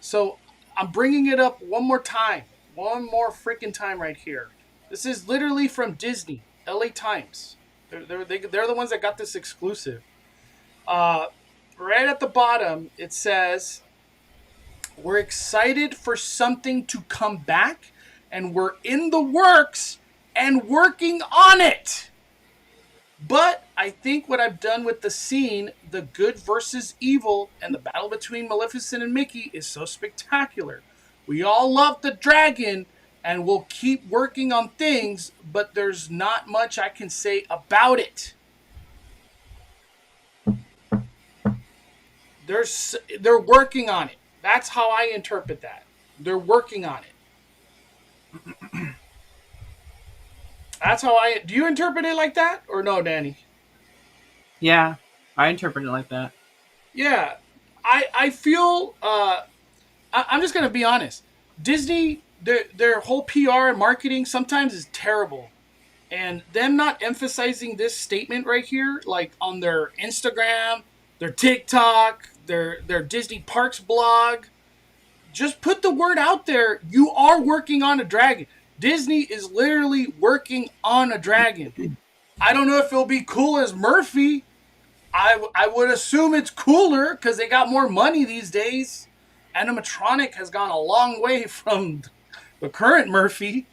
So I'm bringing it up one more time. One more freaking time right here. This is literally from Disney, LA Times. They're the ones that got this exclusive. Right at the bottom, it says, "We're excited for something to come back, and we're in the works and working on it. But I think what I've done with the scene, the good versus evil, and the battle between Maleficent and Mickey is so spectacular. We all love the dragon, and we'll keep working on things, but there's not much I can say about it." They're working on it. That's how I interpret that. They're working on it. That's how do you interpret it like that or no, Danny? yeah, I interpret it like that. Yeah, I feel I'm just gonna be honest. Disney, their whole PR and marketing sometimes is terrible, and them not emphasizing this statement right here, like on their Instagram, their TikTok, their Disney Parks blog, just put the word out there. You are working on a dragon. Disney is literally working on a dragon. I don't know if it'll be cool as Murphy. I would assume it's cooler because they got more money these days. Animatronic has gone a long way from the current Murphy.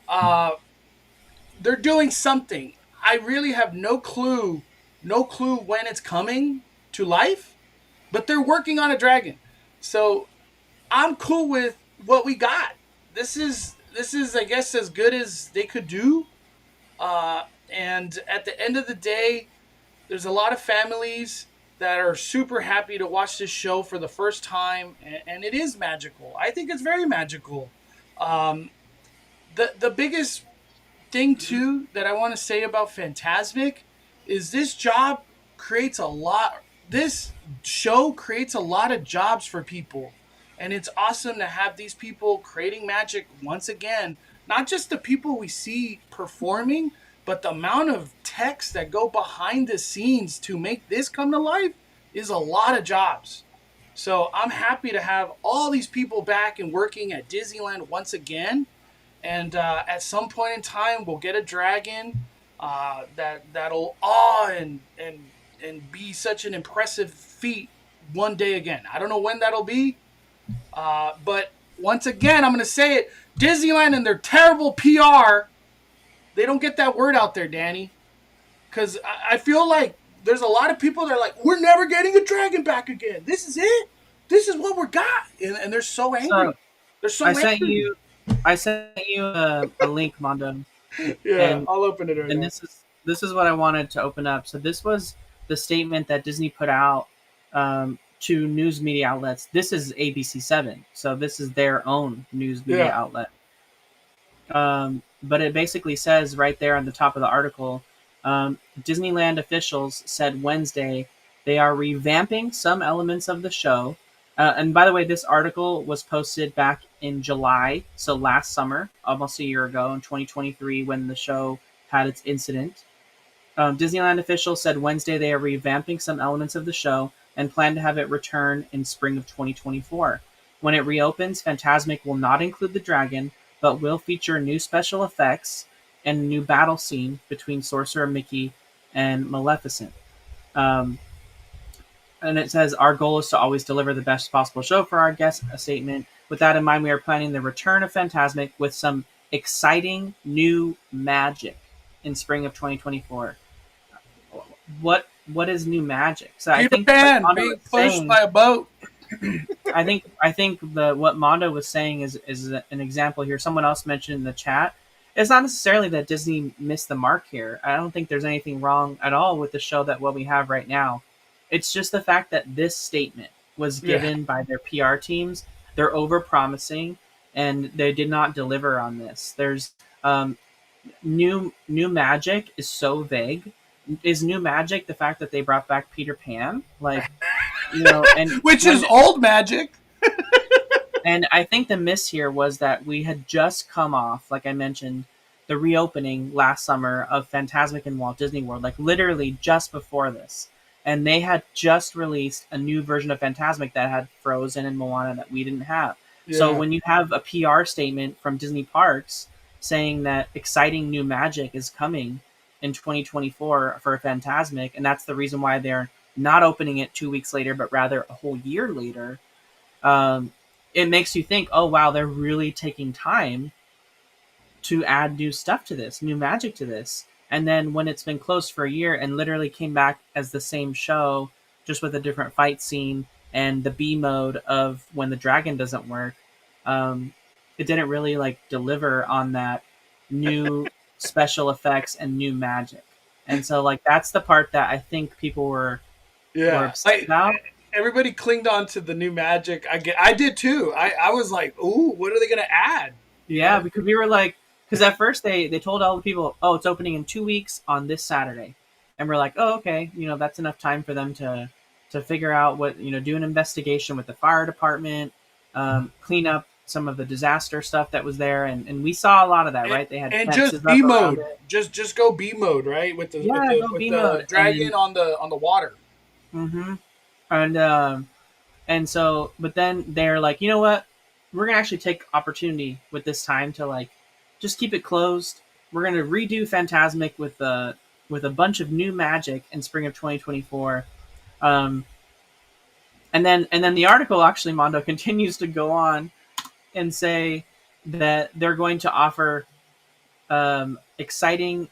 They're doing something. I really have no clue when it's coming to life, but they're working on a dragon. So I'm cool with what we got. This is I guess as good as they could do. And at the end of the day, there's a lot of families that are super happy to watch this show for the first time, and it is magical. I think it's very magical. The biggest thing too that I want to say about Fantasmic is this show creates a lot of jobs for people. And it's awesome to have these people creating magic once again. Not just the people we see performing, but the amount of techs that go behind the scenes to make this come to life is a lot of jobs. So I'm happy to have all these people back and working at Disneyland once again. And at some point in time, we'll get a dragon that'll awe and be such an impressive feat one day again. I don't know when that'll be. But once again, I'm going to say it. Disneyland and their terrible PR, they don't get that word out there, Danny. Because I feel like there's a lot of people that are like, we're never getting a dragon back again. This is it. This is what we got, and they're so angry. So They're so I sent angry. you a link, Mondo, Yeah, and I'll open it right now. this is what I wanted to open up. So this was the statement that Disney put out to news media outlets. This is ABC7, so this is their own news media Yeah. outlet. But it basically says right there on the top of the article, Disneyland officials said Wednesday they are revamping some elements of the show. And by the way, this article was posted back in July, so last summer, almost a year ago in 2023, when the show had its incident. Disneyland officials said Wednesday they are revamping some elements of the show and plan to have it return in spring of 2024. When it reopens, Fantasmic will not include the dragon, but will feature new special effects and a new battle scene between Sorcerer Mickey and Maleficent. And it says, our goal is to always deliver the best possible show for our guests, a statement. With that in mind, we are planning the return of Fantasmic with some exciting new magic in spring of 2024. What is new magic? So I Peter think Pan Mondo being was pushed saying, by a boat. I think what Mondo was saying is an example here. Someone else mentioned in the chat. It's not necessarily that Disney missed the mark here. I don't think there's anything wrong at all with the show that what we have right now. It's just the fact that this statement was given by their PR teams. They're over promising, and they did not deliver on this. There's new magic is so vague. Is new magic the fact that they brought back Peter Pan? Like, and which is old magic. And I think the miss here was that we had just come off, like I mentioned, the reopening last summer of Fantasmic in Walt Disney World, like literally just before this. And they had just released a new version of Fantasmic that had Frozen and Moana that we didn't have. Yeah. So when you have a PR statement from Disney Parks saying that exciting new magic is coming in 2024 for Fantasmic, and that's the reason why they're not opening it 2 weeks later, but rather a whole year later, it makes you think, oh, wow, they're really taking time to add new stuff to this, new magic to this. And then when it's been closed for a year and literally came back as the same show, just with a different fight scene and the B mode of when the dragon doesn't work, it didn't really like deliver on that new special effects and new magic. And so like that's the part that I think people were upset about. Everybody clinged on to the new magic. I did too. I was like, ooh, what are they gonna add? Yeah, because we were like, because at first they told all the people, oh, it's opening in 2 weeks on this Saturday, and we're like, oh, okay, that's enough time for them to figure out what, do an investigation with the fire department, clean up some of the disaster stuff that was there, and we saw a lot of that, right? They had just B mode, just go B mode, right? With the dragon on the water. Mm-hmm. And so, but then they're like, you know what? We're gonna actually take opportunity with this time to like just keep it closed. We're gonna redo Fantasmic with a bunch of new magic in spring of 2024. And then the article actually, Mondo, continues to go on and say that they're going to offer exciting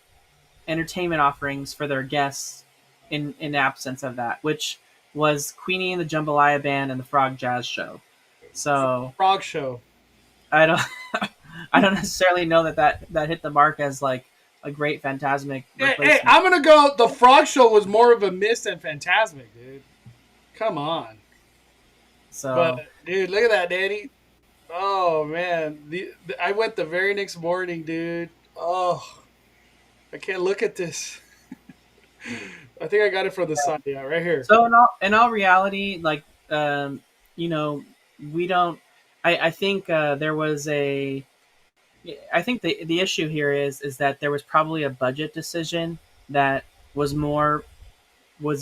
entertainment offerings for their guests in absence of that, which was Queenie and the Jambalaya Band and the Frog Jazz Show. So Frog Show. I don't necessarily know that hit the mark as like a great Fantasmic replacement. Hey, I'm gonna go. The Frog Show was more of a miss than Fantasmic, dude. Come on. So, but dude, look at that, Danny. Oh man, I went the very next morning, dude. Oh, I can't look at this. I think I got it from the side. Yeah, right here. So in all reality, like we don't. I think there was a. I think the issue here is that there was probably a budget decision that was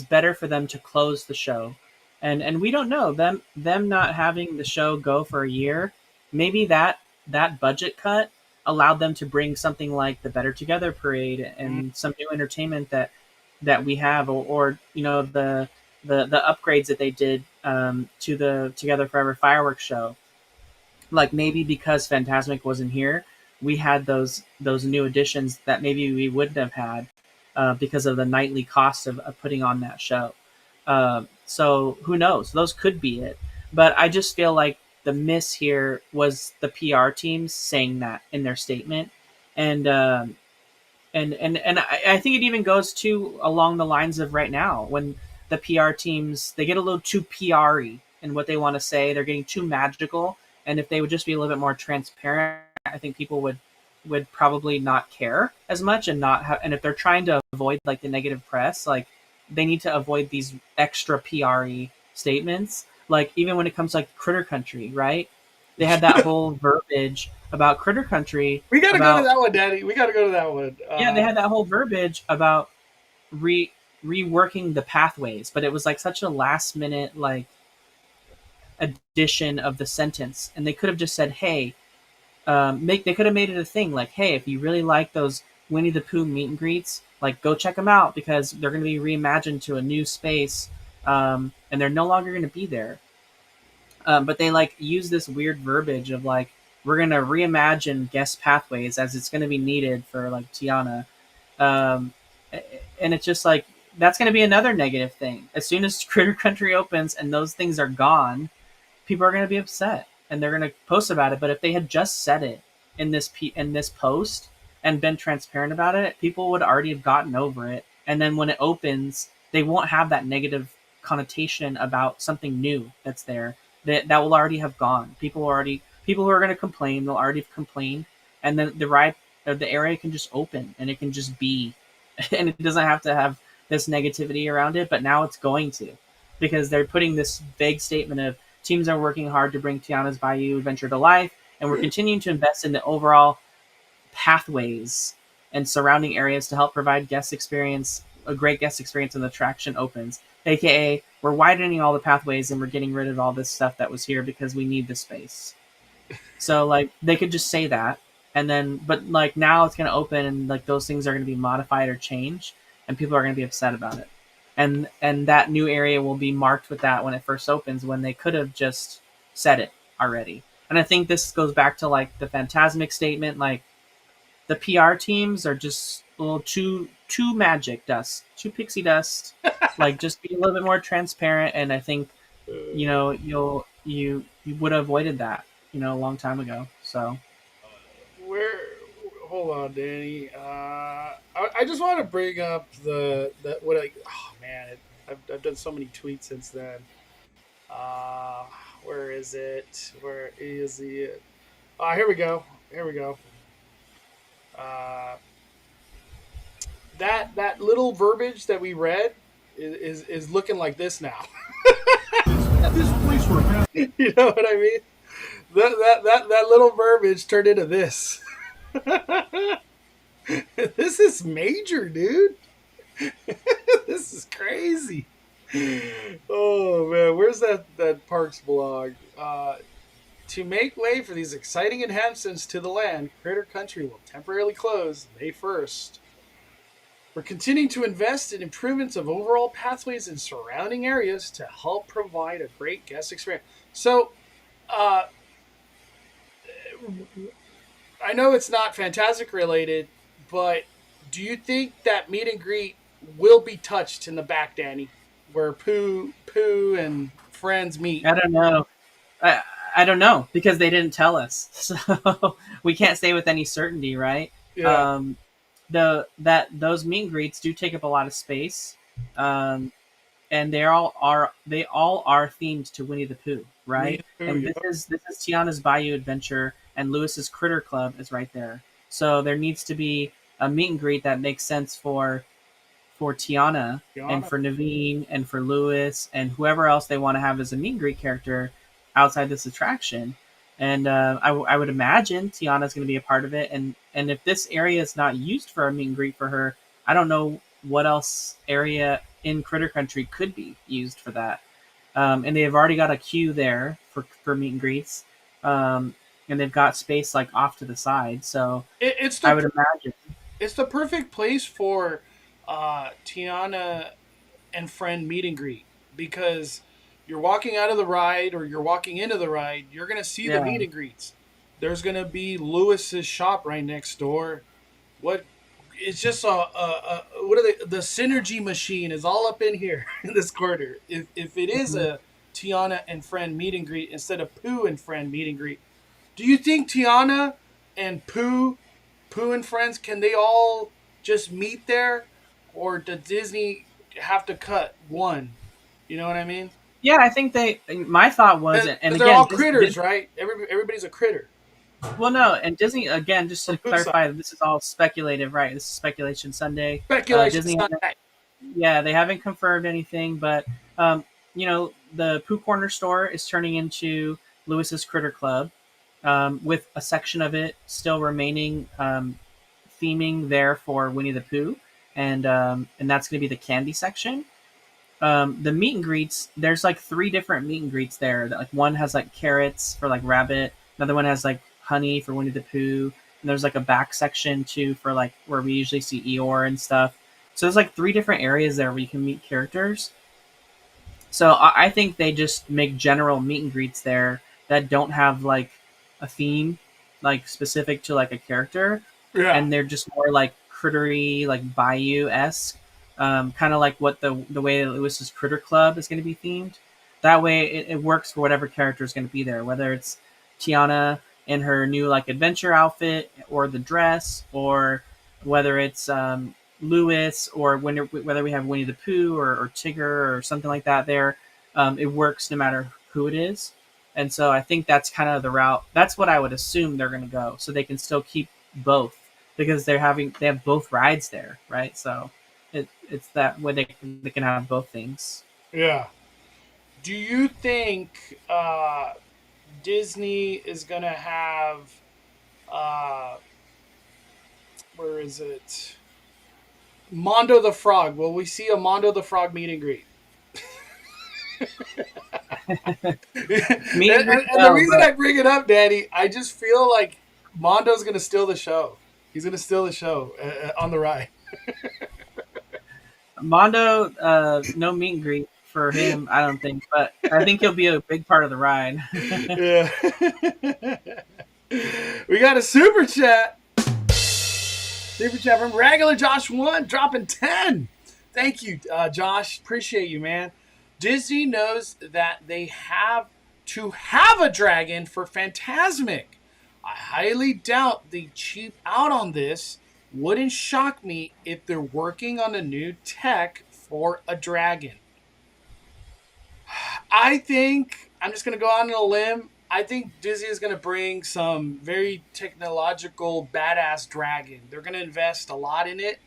better for them to close the show, and we don't know them not having the show go for a year. Maybe that budget cut allowed them to bring something like the Better Together Parade and some new entertainment that we have, or the upgrades that they did to the Together Forever fireworks show. Like maybe because Fantasmic wasn't here, we had those new additions that maybe we wouldn't have had. because of the nightly cost of putting on that show. So who knows? Those could be it. But I just feel like the miss here was the PR teams saying that in their statement, and I think it even goes to along the lines of right now when the PR teams they get a little too PR-y in what they want to say. They're getting too magical, and if they would just be a little bit more transparent, I think people would probably not care as much and not have. And if they're trying to avoid like the negative press, like they need to avoid these extra PR-y statements. Like even when it comes to like Critter Country, right? They had that whole verbiage about Critter Country We got to go to about that one, Daddy. We got to go to that one. yeah, they had that whole verbiage about reworking the pathways, but it was like such a last minute like addition of the sentence, and they could have just said, "Hey, they could have made it a thing like, hey, if you really like those Winnie the Pooh meet and greets, like go check them out because they're going to be reimagined to a new space, and they're no longer going to be there." But they like use this weird verbiage of like we're going to reimagine guest pathways as it's going to be needed for like Tiana. Um, and it's just like that's going to be another negative thing. As soon as Critter Country opens and those things are gone, people are going to be upset and they're going to post about it. But if they had just said it in this post and been transparent about it, people would already have gotten over it. And then when it opens, they won't have that negative connotation about something new that's there. That will already have gone. People who are going to complain, they'll already have complained, and then the area can just open and it can just be, and it doesn't have to have this negativity around it. But now it's going to, because they're putting this vague statement of teams are working hard to bring Tiana's Bayou Adventure to life, and we're continuing to invest in the overall pathways and surrounding areas to help provide a great guest experience when the attraction opens. AKA, we're widening all the pathways and we're getting rid of all this stuff that was here because we need the space. So like they could just say that, and then but like now it's gonna open and like those things are gonna be modified or changed, and people are gonna be upset about it. And that new area will be marked with that when it first opens, when they could have just said it already. And I think this goes back to like the Fantasmic statement, like the PR teams are just a little too magic dust, too pixie dust. Like just be a little bit more transparent, and I think you would have avoided that a long time ago. So Where? Hold on, Danny. I just want to bring up what I. Oh man, I've done so many tweets since then. Uh, where is it? Where is it? Here we go. Here we go. Uh, that little verbiage that we read is looking like this now. This place were You know what I mean? That little verbiage turned into this. This is major, dude. This is crazy. Oh man, where's that Parks blog? To make way for these exciting enhancements to the land, Critter Country will temporarily close May 1st. We're continuing to invest in improvements of overall pathways and surrounding areas to help provide a great guest experience. So, uh, I know it's not Fantastic related, but do you think that meet and greet will be touched in the back, Danny, where Pooh and friends meet? I don't know. I don't know because they didn't tell us, so we can't say with any certainty, right? Yeah, Those meet and greets do take up a lot of space, um, and they all are themed to Winnie the Pooh, meet right? and Pooh. And Yeah. this is Tiana's Bayou Adventure, and Lewis's Critter Club is right there. So there needs to be a meet and greet that makes sense for Tiana and Yana. for Naveen and for Lewis and whoever else they want to have as a meet and greet character outside this attraction. And I would imagine Tiana's going to be a part of it. And if this area is not used for a meet and greet for her, I don't know what else area in Critter Country could be used for that. And they've already got a queue there for meet and greets. And they've got space like off to the side. So It's I the would imagine. it's the perfect place for Tiana and friend meet and greet because you're walking out of the ride or you're walking into the ride, you're gonna see the Yeah. meet and greets. There's gonna be Lewis's shop right next door. What it's just what are they? The synergy machine is all up in here in this corner. If it is a Tiana and friend meet and greet instead of Pooh and friend meet and greet, do you think Tiana and Pooh and friends, can they all just meet there, or does Disney have to cut one? You know what I mean? Yeah, I think they. My thought was, and Because they're again, all critters, right? Everybody's a critter. well, no, and Disney again, just to Pooh side. clarify, this is all speculative, right? This is speculation Sunday. Speculation. Disney, yeah, they haven't confirmed anything, but the Pooh Corner store is turning into Lewis's Critter Club, with a section of it still remaining, theming there for Winnie the Pooh, and that's going to be the candy section. The meet and greets, there's like 3 different meet and greets there. Like one has like carrots for like Rabbit, another one has like honey for Winnie the Pooh, and there's like a back section too for like where we usually see Eeyore and stuff. So there's like 3 different areas there where you can meet characters. So I think they just make general meet and greets there that don't have like a theme, like specific to like a character, Yeah. and they're just more like crittery, like Bayou esque, kind of like what the way that Lewis's Critter Club is going to be themed. That way, it works for whatever character is going to be there, whether it's Tiana in her new like adventure outfit or the dress, or whether it's Lewis, or whether we have Winnie the Pooh or Tigger or something like that. There, it works no matter who it is. And so I think that's kind of the route. That's what I would assume they're going to go, so they can still keep both, because they have both rides there, right? So it's that way they can have both things. Yeah. Do you think Disney is gonna have where is it? Mondo the Frog. Will we see a Mondo the Frog meet and greet? Me and the reason I bring it up, Danny, I just feel like Mondo's gonna steal the show. He's gonna steal the show on the ride. Mondo, no meet and greet for him, I don't think, but I think he'll be a big part of the ride. Yeah. We got a super chat. Super chat from regular Josh 1 dropping 10. Thank you, Josh. Appreciate you, man. Disney knows that they have to have a dragon for Fantasmic. I highly doubt they cheap out on this. Wouldn't shock me if they're working on a new tech for a dragon. I think, I'm just going to go on a limb, I think Disney is going to bring some very technological, badass dragon. They're going to invest a lot in it.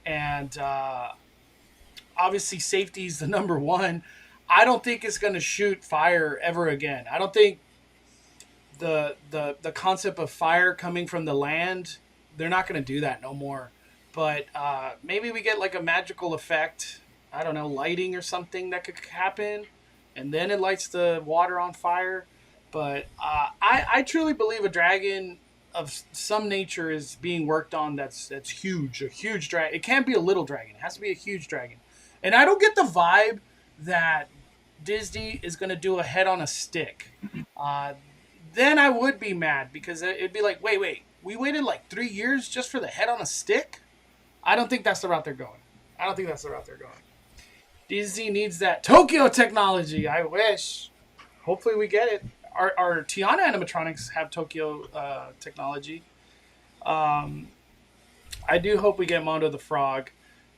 And obviously safety is the number one. I don't think it's going to shoot fire ever again. I don't think the concept of fire coming from the land, they're not going to do that no more. But maybe we get like a magical effect. I don't know, lighting or something that could happen. And then it lights the water on fire. But I truly believe a dragon of some nature is being worked on that's huge. A huge dragon. It can't be a little dragon. It has to be a huge dragon. And I don't get the vibe that Disney is going to do a head on a stick. Then I would be mad, because it'd be like, wait. We waited like 3 years just for the head on a stick? I don't think that's the route they're going. Disney needs that Tokyo technology. I wish. Hopefully we get it. Our Tiana animatronics have Tokyo technology. I do hope we get Mondo the Frog.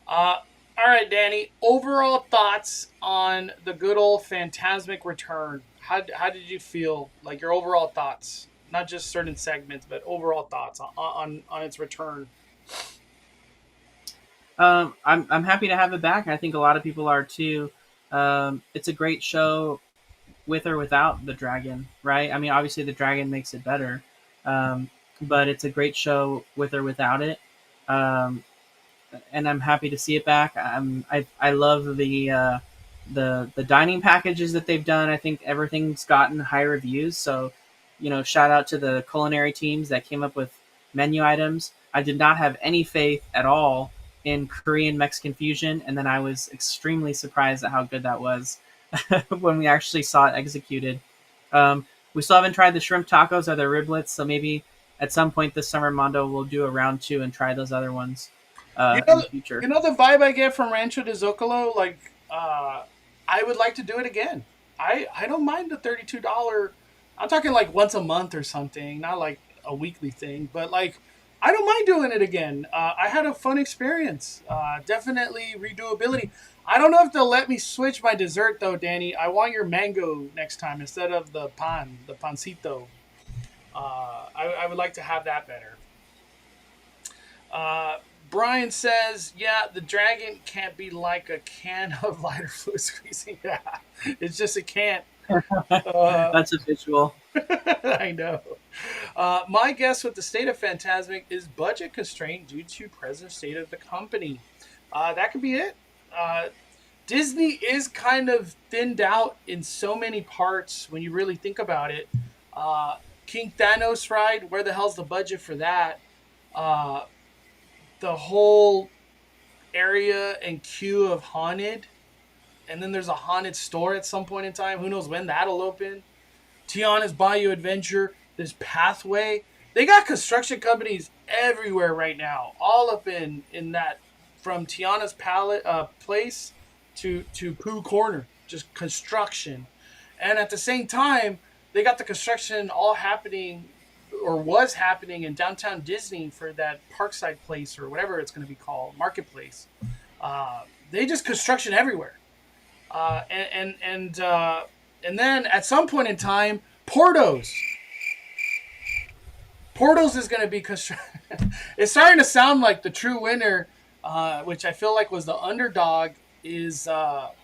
All right, Danny. Overall thoughts on the good old Fantasmic return. How did you feel? Like your overall thoughts, not just certain segments, but overall thoughts on its return. I'm happy to have it back. I think a lot of people are too. It's a great show, with or without the dragon, right? I mean, obviously the dragon makes it better, but it's a great show with or without it. And I'm happy to see it back. I love the dining packages that they've done. I think everything's gotten high reviews. So, shout out to the culinary teams that came up with menu items. I did not have any faith at all in Korean Mexican fusion, and then I was extremely surprised at how good that was when we actually saw it executed. We still haven't tried the shrimp tacos or the riblets, so maybe at some point this summer Mondo will do a round 2 and try those other ones. You in know, the future. you know the vibe I get from Rancho de Zocalo. Like, I would like to do it again. I don't mind the $32. I'm talking like once a month or something, not like a weekly thing, but like I don't mind doing it again. I had a fun experience. Definitely redoability. I don't know if they'll let me switch my dessert though, Danny. I want your mango next time instead of the pancito. I would like to have that better. Uh, Brian says, "Yeah, the dragon can't be like a can of lighter fluid squeezing. Yeah, it's just a can't." That's a visual. I know. My guess with the state of Fantasmic is budget constraint due to present state of the company. That could be it. Disney is kind of thinned out in so many parts when you really think about it. King Thanos ride, where the hell's the budget for that? Uh, the whole area and queue of Haunted, and then there's a Haunted store at some point in time. Who knows when that'll open? Tiana's Bayou Adventure, this pathway. They got construction companies everywhere right now, all up in that, from Tiana's place to Pooh Corner, just construction. And at the same time, they got the construction all happening or was happening in downtown Disney for that Parkside place or whatever it's going to be called, Marketplace. They just construction everywhere. And then at some point in time, Portos is going to be constructed. It's starting to sound like the true winner, which I feel like was the underdog, is Earl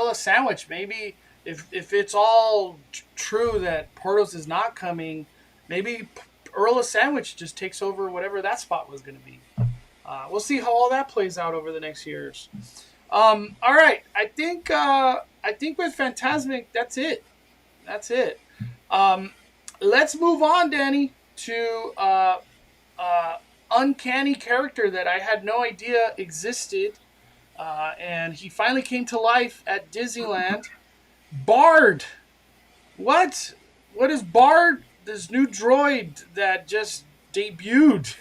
of Sandwich. Maybe if it's all true that Portos is not coming, maybe Earl of Sandwich just takes over whatever that spot was going to be. We'll see how all that plays out over the next years. All right, I think with Fantasmic, that's it. Let's move on, Danny, to uncanny character that I had no idea existed, and he finally came to life at Disneyland. Bard. What is Bard? This new droid that just debuted.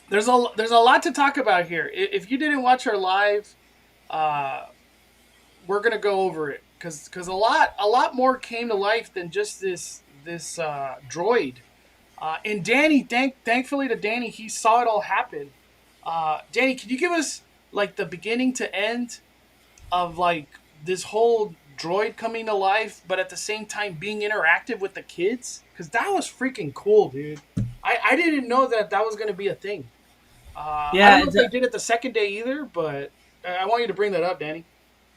There's a lot to talk about here. If you didn't watch our live, we're gonna go over it because a lot more came to life than just this droid. And Danny, thankfully to Danny, he saw it all happen. Danny, can you give us like the beginning to end of like this whole droid coming to life, but at the same time being interactive with the kids? Because that was freaking cool, dude. I didn't know that was going to be a thing. I don't know if they did it the second day either, but I want you to bring that up, Danny.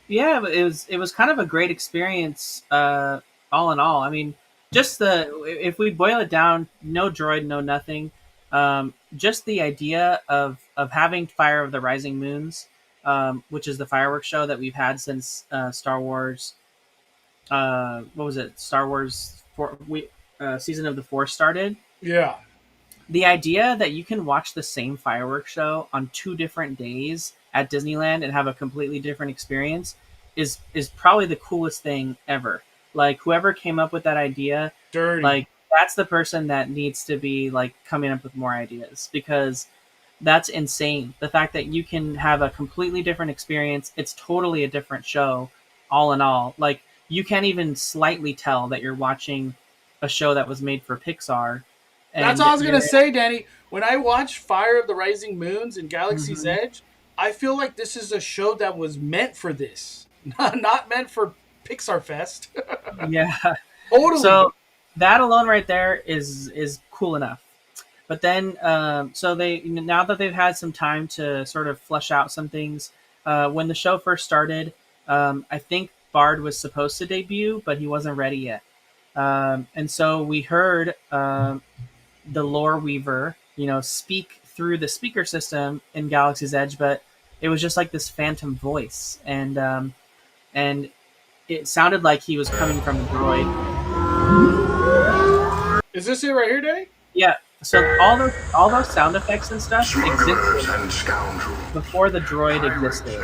Yeah, it was kind of a great experience, all in all. I mean, just if we boil it down, no droid, no nothing. Just the idea of having Fire of the Rising Moons, which is the fireworks show that we've had since Star Wars. What was it? Star Wars Season of the Force started. Yeah. The idea that you can watch the same fireworks show on 2 different days at Disneyland and have a completely different experience is probably the coolest thing ever. Like, whoever came up with that idea, like, that's the person that needs to be like coming up with more ideas, because that's insane. The fact that you can have a completely different experience, it's totally a different show, all in all. Like, you can't even slightly tell that you're watching a show that was made for Pixar. That's all I was going to say, Danny. When I watch Fire of the Rising Moons and Galaxy's Edge, I feel like this is a show that was meant for this. Not meant for Pixar Fest. Yeah. Totally. So that alone right there is cool enough. But then, so they, now that they've had some time to sort of flesh out some things, when the show first started, I think Bard was supposed to debut, but he wasn't ready yet. And so we heard the Lore Weaver, speak through the speaker system in Galaxy's Edge, but it was just like this phantom voice, and it sounded like he was coming from a droid. Is this it right here, Danny? Yeah. So all those sound effects and stuff existed before the droid existed.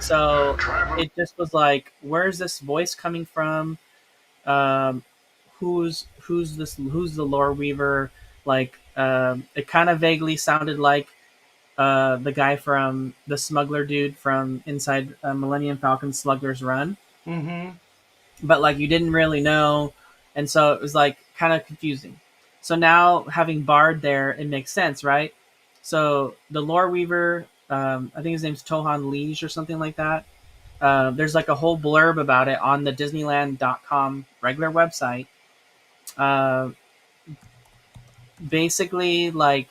So it just was like, where's this voice coming from? Who's the Lore Weaver? Like, It kind of vaguely sounded like the guy from the smuggler dude from inside Millennium Falcon Smuggler's Run, Mm-hmm. but like you didn't really know, and so it was like kind of confusing. So now having Bard there, it makes sense, right? So the lore weaver, I think his name's Tohan Liege or something like that. There's like a whole blurb about it on the Disneyland.com regular website. Uh, Basically, like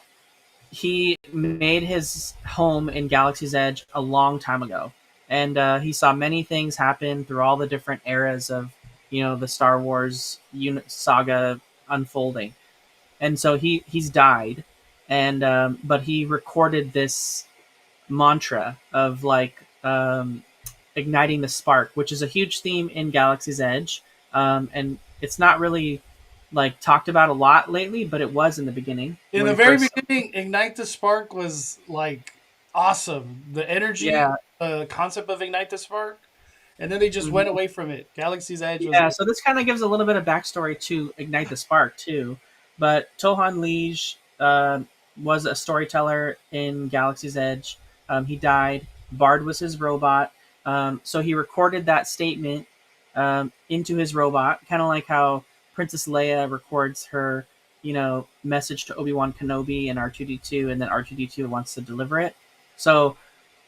he made his home in Galaxy's Edge a long time ago, and he saw many things happen through all the different eras of the Star Wars saga unfolding. And so he's died, and but he recorded this mantra of like igniting the spark, which is a huge theme in Galaxy's Edge, and it's not really like talked about a lot lately, but it was in the beginning In when the we very first. beginning, Ignite the Spark was like awesome. The energy, Yeah. the concept of Ignite the Spark, and then they just went Mhm. away from it. Galaxy's Edge was Yeah, so this kind of gives a little bit of backstory to Ignite the Spark too. But Tohan Liege was a storyteller in Galaxy's Edge. He died. Bard was his robot. So he recorded that statement into his robot, kind of like how Princess Leia records her, message to Obi-Wan Kenobi and R2D2, and then R2D2 wants to deliver it. So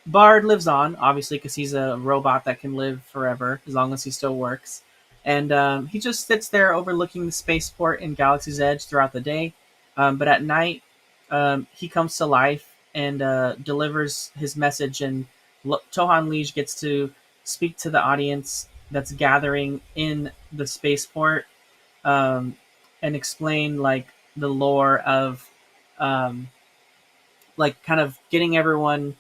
Bard lives on, obviously, because he's a robot that can live forever as long as he still works. And he just sits there overlooking the spaceport in Galaxy's Edge throughout the day. But at night, he comes to life and delivers his message. And Tohan Liege gets to speak to the audience that's gathering in the spaceport um, and explain like the lore of um, like kind of getting everyone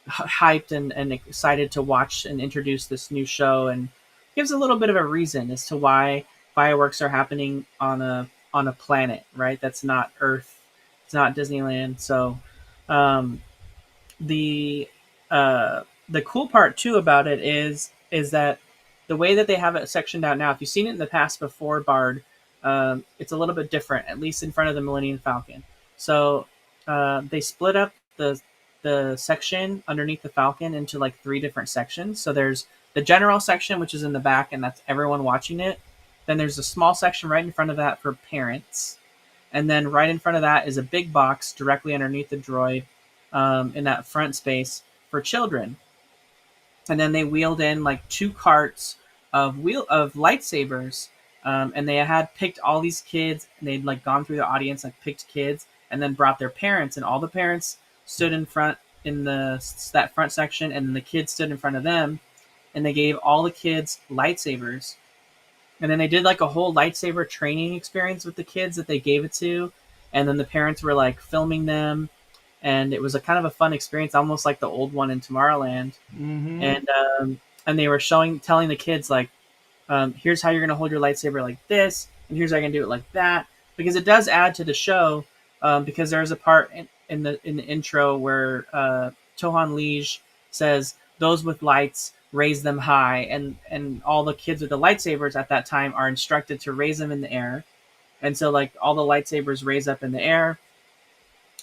hyped and excited to watch and introduce this new show, and gives a little bit of a reason as to why fireworks are happening on a planet, right? That's not Earth. It's not Disneyland. So um, the the cool part too about it is that the way that they have it sectioned out now, if you've seen it in the past before Bard, it's a little bit different, at least in front of the Millennium Falcon. So they split up the section underneath the Falcon into like three different sections. So there's the general section, which is in the back, and that's everyone watching it. Then there's a small section right in front of that for parents, and then right in front of that is a big box directly underneath the droid in that front space for children. And then they wheeled in like two carts of lightsabers, and they had picked all these kids, and they'd like gone through the audience, like picked kids, and then brought their parents, and all the parents stood in front in that front section, and then the kids stood in front of them, and they gave all the kids lightsabers. And then they did like a whole lightsaber training experience with the kids that they gave it to, and then the parents were like filming them, and it was a kind of a fun experience, almost like the old one in Tomorrowland. mm-hmm. And and they were telling the kids like, here's how you're gonna hold your lightsaber like this, and here's how you're gonna do it like that, because it does add to the show. Because there's a part in the intro where Tohan Liege says, "Those with lights, raise them high," and all the kids with the lightsabers at that time are instructed to raise them in the air, and so like all the lightsabers raise up in the air,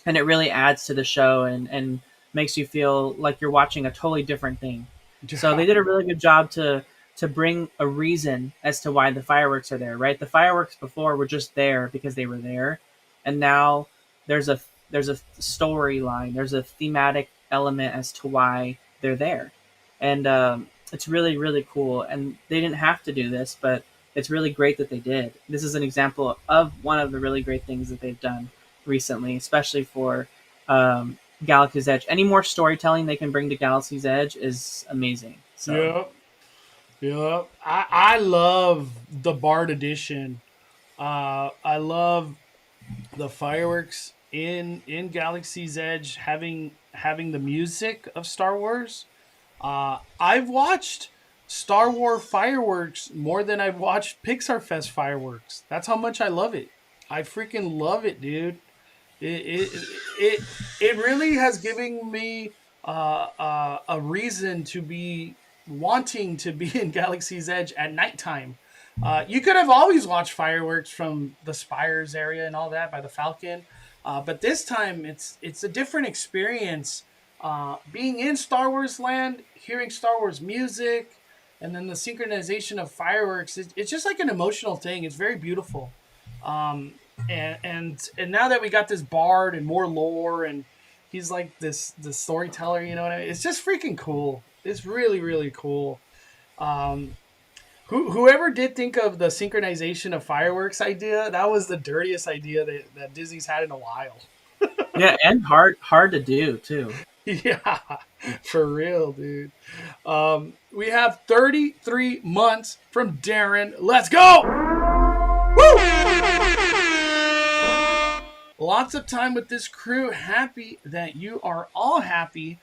and it really adds to the show and makes you feel like you're watching a totally different thing. So they did a really good job to bring a reason as to why the fireworks are there, right? The fireworks before were just there because they were there, and now there's a storyline, there's a thematic element as to why they're there, and it's really really cool. And they didn't have to do this, but it's really great that they did. This is an example of one of the really great things that they've done recently, especially for Galaxy's Edge. Any more storytelling they can bring to Galaxy's Edge is amazing. So Yep. Yep. I love the Bard edition. I love the fireworks in Galaxy's Edge having the music of Star Wars. I've watched Star Wars fireworks more than I've watched Pixar Fest fireworks. That's how much I love it. I freaking love it, dude. It really has given me a reason to be wanting to be in Galaxy's Edge at nighttime. You could have always watched fireworks from the Spires area and all that by the Falcon, But this time it's a different experience. Being in Star Wars land, hearing Star Wars music, and then the synchronization of fireworks. It's just like an emotional thing. It's very beautiful. Um, and now that we got this bard and more lore, and he's like the storyteller, you know what I mean? It's just freaking cool. It's really really cool. Um, whoever did think of the synchronization of fireworks idea, that was the dirtiest idea that Disney's had in a while. Yeah, and hard to do too. Yeah, for real, dude. We have 33 months from Darren. Let's go! Woo! Lots of time with this crew. Happy that you are all happy.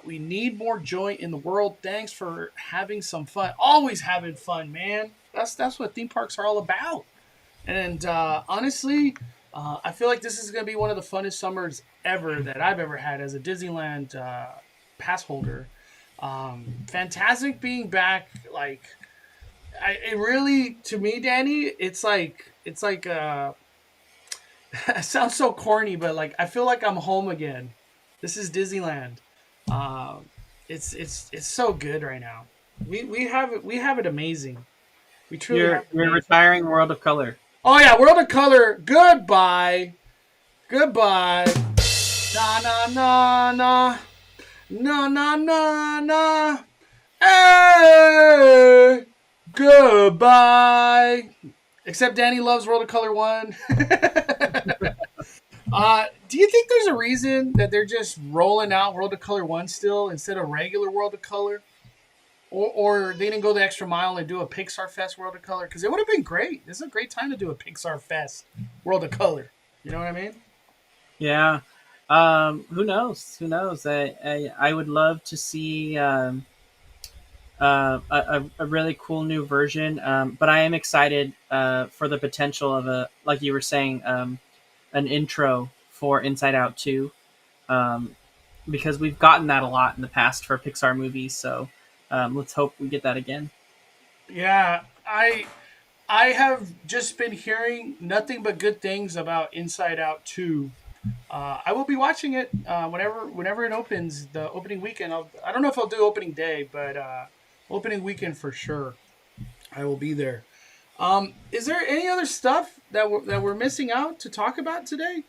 We need more joy in the world. Thanks for having some fun. Always having fun, man. That's what theme parks are all about. And honestly, I feel like this is going to be one of the funnest summers ever that I've ever had as a Disneyland pass holder. Fantasmic being back, like, it really, to me, Danny, it's like it sounds so corny, but like I feel like I'm home again. This is Disneyland. It's so good right now. We have it amazing. We truly You're have it you're amazing. retiring World of Color. Oh yeah, World of Color. Goodbye. Goodbye. Na na na na. Na na na na. Hey. Goodbye. Except Danny loves World of Color 1. Do you think there's a reason that they're just rolling out World of Color 1 still instead of regular World of Color? Or they didn't go the extra mile and do a Pixar Fest World of Color? Because it would have been great. This is a great time to do a Pixar Fest World of Color. You know what I mean? Yeah. Who knows? Who knows? I would love to see a really cool new version. But I am excited for the potential of like you were saying, an intro for Inside Out 2. Because we've gotten that a lot in the past for Pixar movies. So let's hope we get that again. Yeah, I have just been hearing nothing but good things about Inside Out 2. I will be watching it whenever it opens, the opening weekend. I don't know if I'll do opening day, but opening weekend for sure. I will be there. Is there any other stuff that we're missing out to talk about today?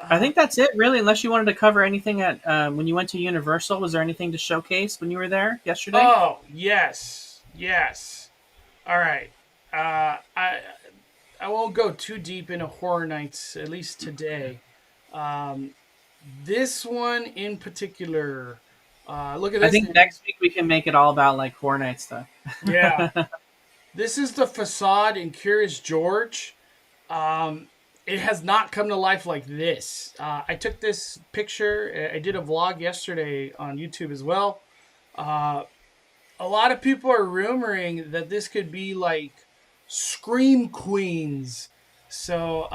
I think that's it, really. Unless you wanted to cover anything at when you went to Universal, was there anything to showcase when you were there yesterday? Oh yes, yes. All right. I won't go too deep into Horror Nights, at least today. This one in particular. Look at this. I think next week we can make it all about like Horror Night stuff. Yeah. This is the facade in Curious George. It has not come to life like this. I took this picture. I did a vlog yesterday on YouTube as well. A lot of people are rumoring that this could be like Scream Queens. So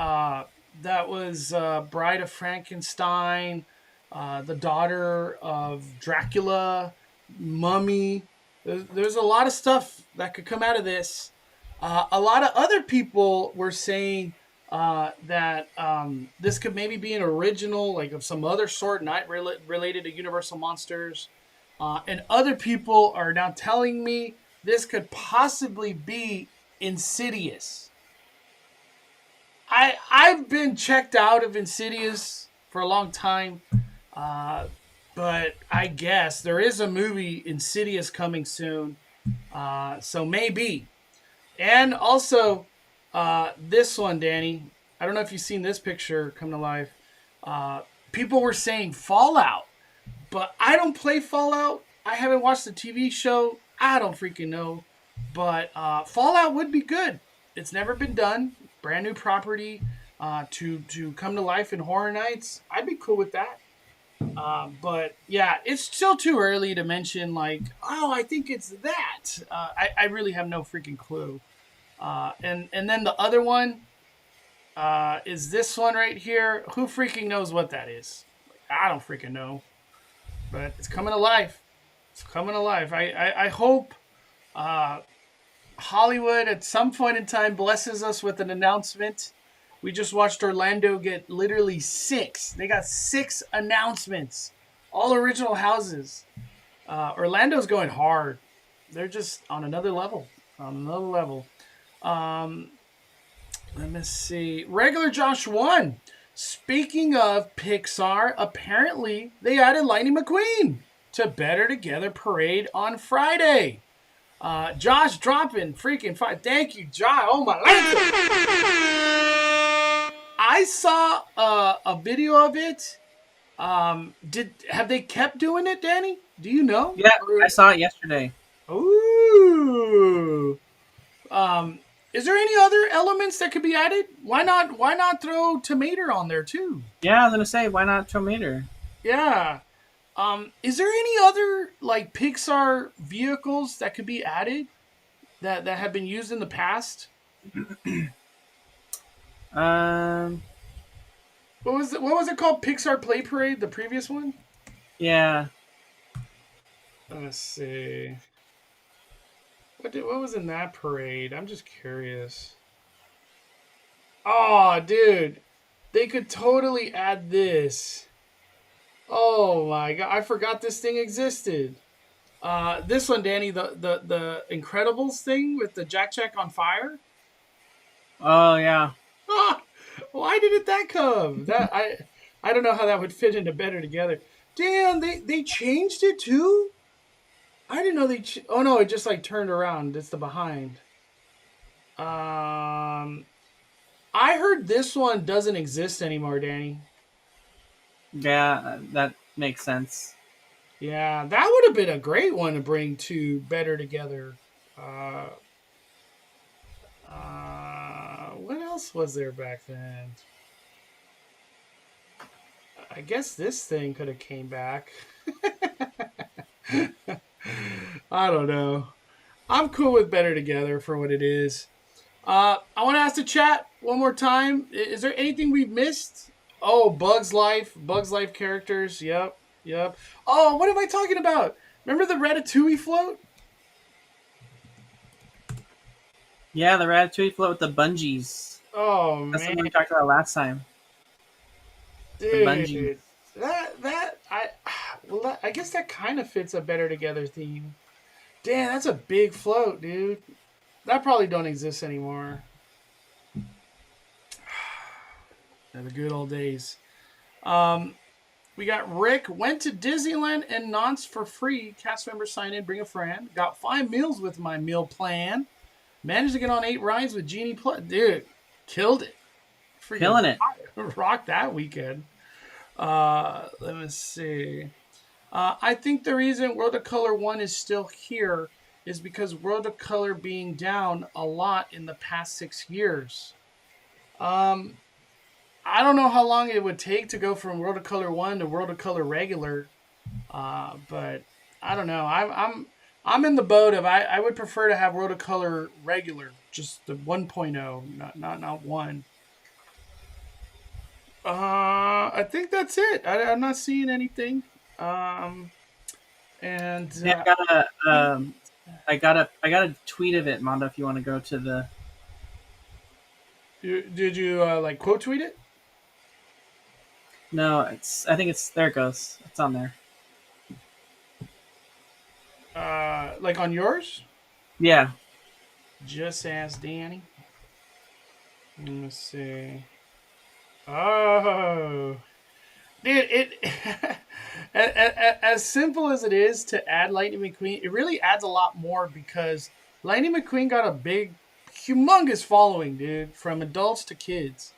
that was Bride of Frankenstein, the daughter of Dracula, Mummy. There's a lot of stuff that could come out of this. A lot of other people were saying that this could maybe be an original, like of some other sort, not related to Universal Monsters. And other people are now telling me this could possibly be Insidious. I've been checked out of Insidious for a long time. But I guess there is a movie, Insidious, coming soon. So maybe. And also, this one, Danny. I don't know if you've seen this picture come to life. People were saying Fallout. But I don't play Fallout. I haven't watched the TV show. I don't freaking know. But Fallout would be good. It's never been done. Brand new property to come to life in Horror Nights. I'd be cool with that. But yeah, it's still too early to mention like, oh, I think it's that. I really have no freaking clue. And then the other one is this one right here. Who freaking knows what that is? I don't freaking know. But it's coming to life. It's coming to life. I hope Hollywood at some point in time blesses us with an announcement We just watched Orlando get literally 6. They got 6 announcements, all original houses. Orlando's going hard. They're just on another level. Let me see. Regular Josh 1. Speaking of Pixar, apparently they added Lightning McQueen to Better Together Parade on Friday. Josh dropping freaking 5. Thank you, Josh. Oh my life. I saw a video of it. Have they kept doing it, Danny? Do you know? Yeah, I saw it yesterday. Ooh. Is there any other elements that could be added? Why not throw Tomato on there too? Yeah, I was gonna say, why not Tomato? Yeah. Is there any other like Pixar vehicles that could be added that have been used in the past? What was it called? Pixar Play Parade, the previous one? Yeah. Let's see. What was in that parade? I'm just curious. Oh, dude. They could totally add this. Oh my god, I forgot this thing existed. This one, Danny, the Incredibles thing with the Jack on fire. Oh yeah. Why didn't that come? I don't know how that would fit into Better Together. Damn, they changed it too? I didn't know oh no, it just like turned around. It's the behind. I heard this one doesn't exist anymore, Danny. Yeah, that makes sense. Yeah, that would have been a great one to bring to Better Together. What else was there back then? I guess this thing could have came back. I don't know. I'm cool with Better Together for what it is. I want to ask the chat one more time. Is there anything we've missed? Oh, Bugs Life characters. Yep. Oh, what am I talking about? Remember the Ratatouille float? Yeah, the Ratatouille float with the bungees. Oh, That's man. the one we talked about last time. Dude, the bungee. I guess that kind of fits a Better Together theme. Damn, that's a big float, dude. That probably don't exist anymore. The good old days. We got Rick went to Disneyland and Nantes for free. Cast members sign in, bring a friend. Got 5 meals with my meal plan. Managed to get on 8 rides with Genie Plus. Dude, killed it. Freaking Killing it. Rocked that weekend. Let me see. I think the reason World of Color 1 is still here is because World of Color being down a lot in the past 6 years. I don't know how long it would take to go from World of Color 1 to World of Color regular. But I don't know. I'm in the boat of I would prefer to have World of Color regular, just the 1.0, not 1. I think that's it. I'm not seeing anything. I got a tweet of it, Mondo. If you want to go to the. Did you like quote tweet it? No, I think it's there. It goes. It's on there. Like on yours? Yeah. Just ask Danny. Let me see. Oh, dude! It as simple as it is to add Lightning McQueen, it really adds a lot more because Lightning McQueen got a big, humongous following, dude, from adults to kids.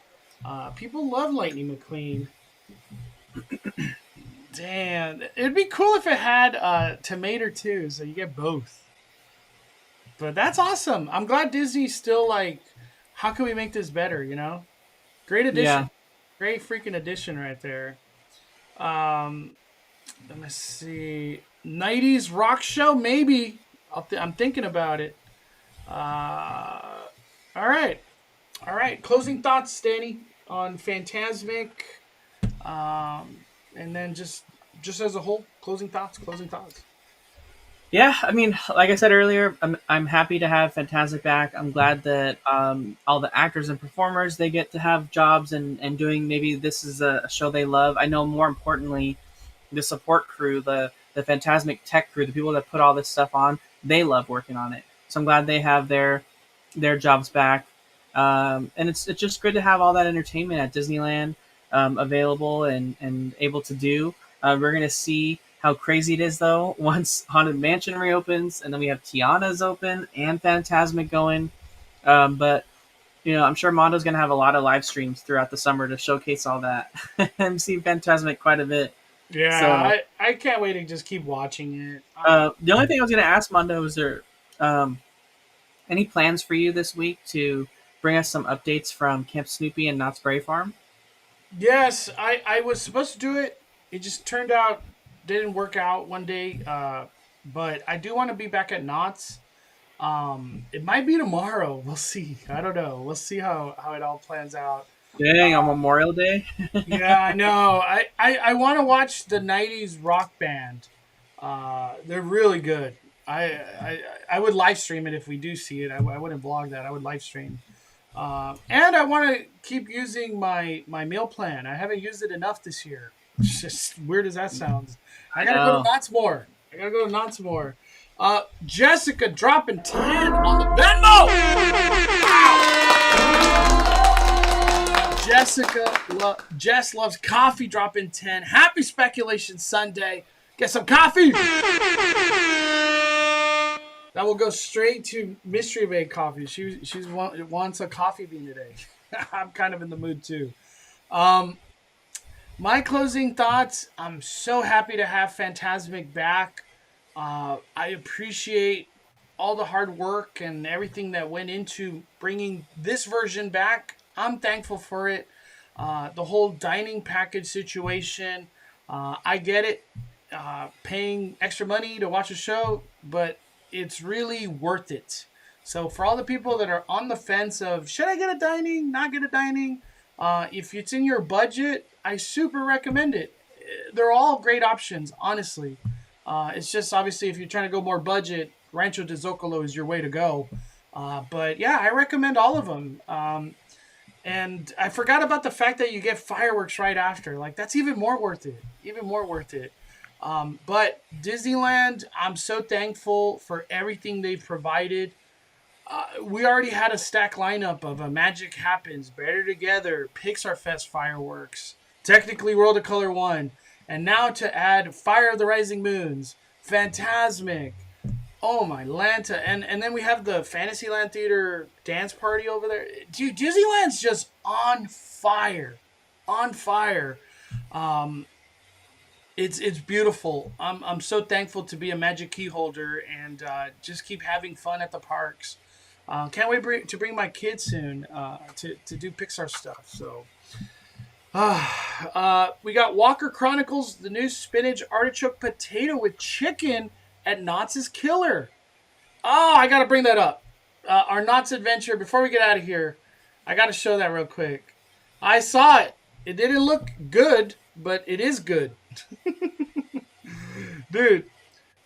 People love Lightning McQueen. Damn, it'd be cool if it had Tomato too, so you get both. But that's awesome. I'm glad Disney's still like, how can we make this better? You know, great addition. Yeah. Great freaking addition right there. Let me see. 90s rock show? Maybe. I'm thinking about it. All right. Closing thoughts, Danny, on Fantasmic. And then just as a whole, closing thoughts. Yeah, I mean, like I said earlier, I'm happy to have Fantasmic back. I'm glad that all the actors and performers, they get to have jobs and doing, maybe this is a show they love. I know more importantly, the support crew, the Fantasmic tech crew, the people that put all this stuff on, they love working on it. So I'm glad they have their jobs back. And it's just good to have all that entertainment at Disneyland available and able to do. We're gonna see how crazy it is though once Haunted Mansion reopens, and then we have Tiana's open and Fantasmic going. But I'm sure Mondo's gonna have a lot of live streams throughout the summer to showcase all that. I'm seeing Fantasmic quite a bit. Yeah, So I can't wait to just keep watching it. the only thing I was gonna ask Mondo is there um, any plans for you this week to bring us some updates from Camp Snoopy and Knott's Berry Farm? Yes, I was supposed to do it. It just turned out didn't work out one day. But I do want to be back at Knott's. It might be tomorrow. We'll see. I don't know. We'll see how it all plans out. Dang, on Memorial Day. Yeah, I know. I want to watch the '90s rock band. They're really good. I would live stream it if we do see it. I wouldn't vlog that. I would live stream. And I want to keep using my meal plan. I haven't used it enough this year. It's just weird as that sounds. I gotta go to Knott's more. Jessica dropping 10 on the Venmo. Jess loves coffee, dropping 10. Happy Speculation Sunday. Get some coffee. That will go straight to Mystery Bake Coffee. She wants a coffee bean today. I'm kind of in the mood too. My closing thoughts. I'm so happy to have Fantasmic back. I appreciate all the hard work and everything that went into bringing this version back. I'm thankful for it. The whole dining package situation. I get it. Paying extra money to watch a show, but it's really worth it. So for all the people that are on the fence of should I get a dining, not get a dining, if it's in your budget, I super recommend it. They're all great options, honestly. It's just obviously if you're trying to go more budget, Rancho de Zocalo is your way to go. But yeah, I recommend all of them. And I forgot about the fact that you get fireworks right after. Like that's even more worth it. But Disneyland, I'm so thankful for everything they've provided. We already had a stack lineup of a Magic Happens, Better Together, Pixar Fest fireworks, technically World of Color 1, and now to add Fire of the Rising Moons, Fantasmic, oh my Lanta, and then we have the Fantasyland Theater dance party over there. Dude, Disneyland's just on fire. It's beautiful. I'm so thankful to be a Magic Key holder and just keep having fun at the parks. Can't wait to bring my kids soon to do Pixar stuff. So we got Walker Chronicles, the new spinach artichoke potato with chicken at Knott's is killer. Oh, I got to bring that up. Our Knott's adventure, before we get out of here, I got to show that real quick. I saw it. It didn't look good, but it is good. Dude,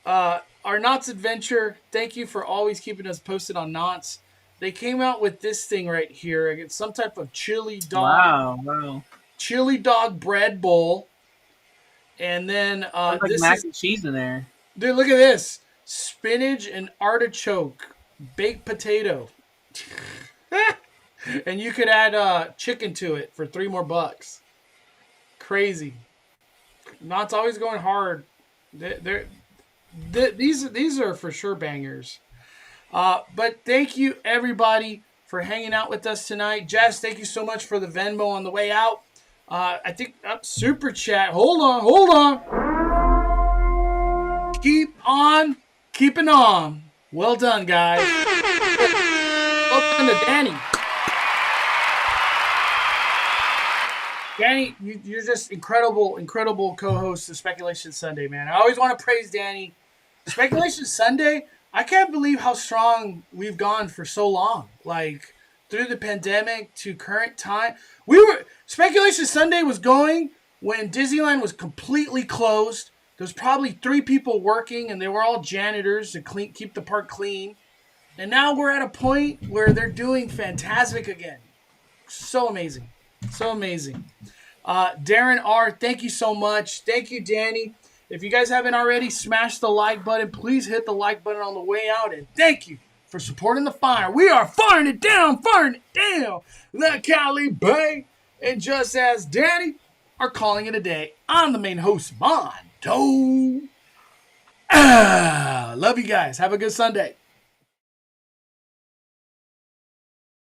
our Knott's adventure, thank you for always keeping us posted on Knott's. They came out with this thing right here. It's some type of chili dog. Wow. Chili dog bread bowl. And then like this mac and cheese in there. Dude, look at this. Spinach and artichoke baked potato. And you could add chicken to it for $3 more. Crazy. Knott's always going hard. These are for sure bangers. But thank you everybody for hanging out with us tonight. Jess, thank you so much for the Venmo on the way out. I think super chat. Hold on. Keep on keeping on. Well done, guys. Welcome to Danny. Danny, you're just incredible co-host of Speculation Sunday, man. I always want to praise Danny. Speculation Sunday, I can't believe how strong we've gone for so long. Like, through the pandemic to current time. Speculation Sunday was going when Disneyland was completely closed. There's probably 3 people working, and they were all janitors to keep the park clean. And now we're at a point where they're doing Fantasmic again. So amazing. So amazing. Darren R., thank you so much. Thank you, Danny. If you guys haven't already, smash the like button. Please hit the like button on the way out. And thank you for supporting the fire. We are firing it down. The Cali Bay. And just as Danny are calling it a day, I'm the main host, Mondo. Love you guys. Have a good Sunday.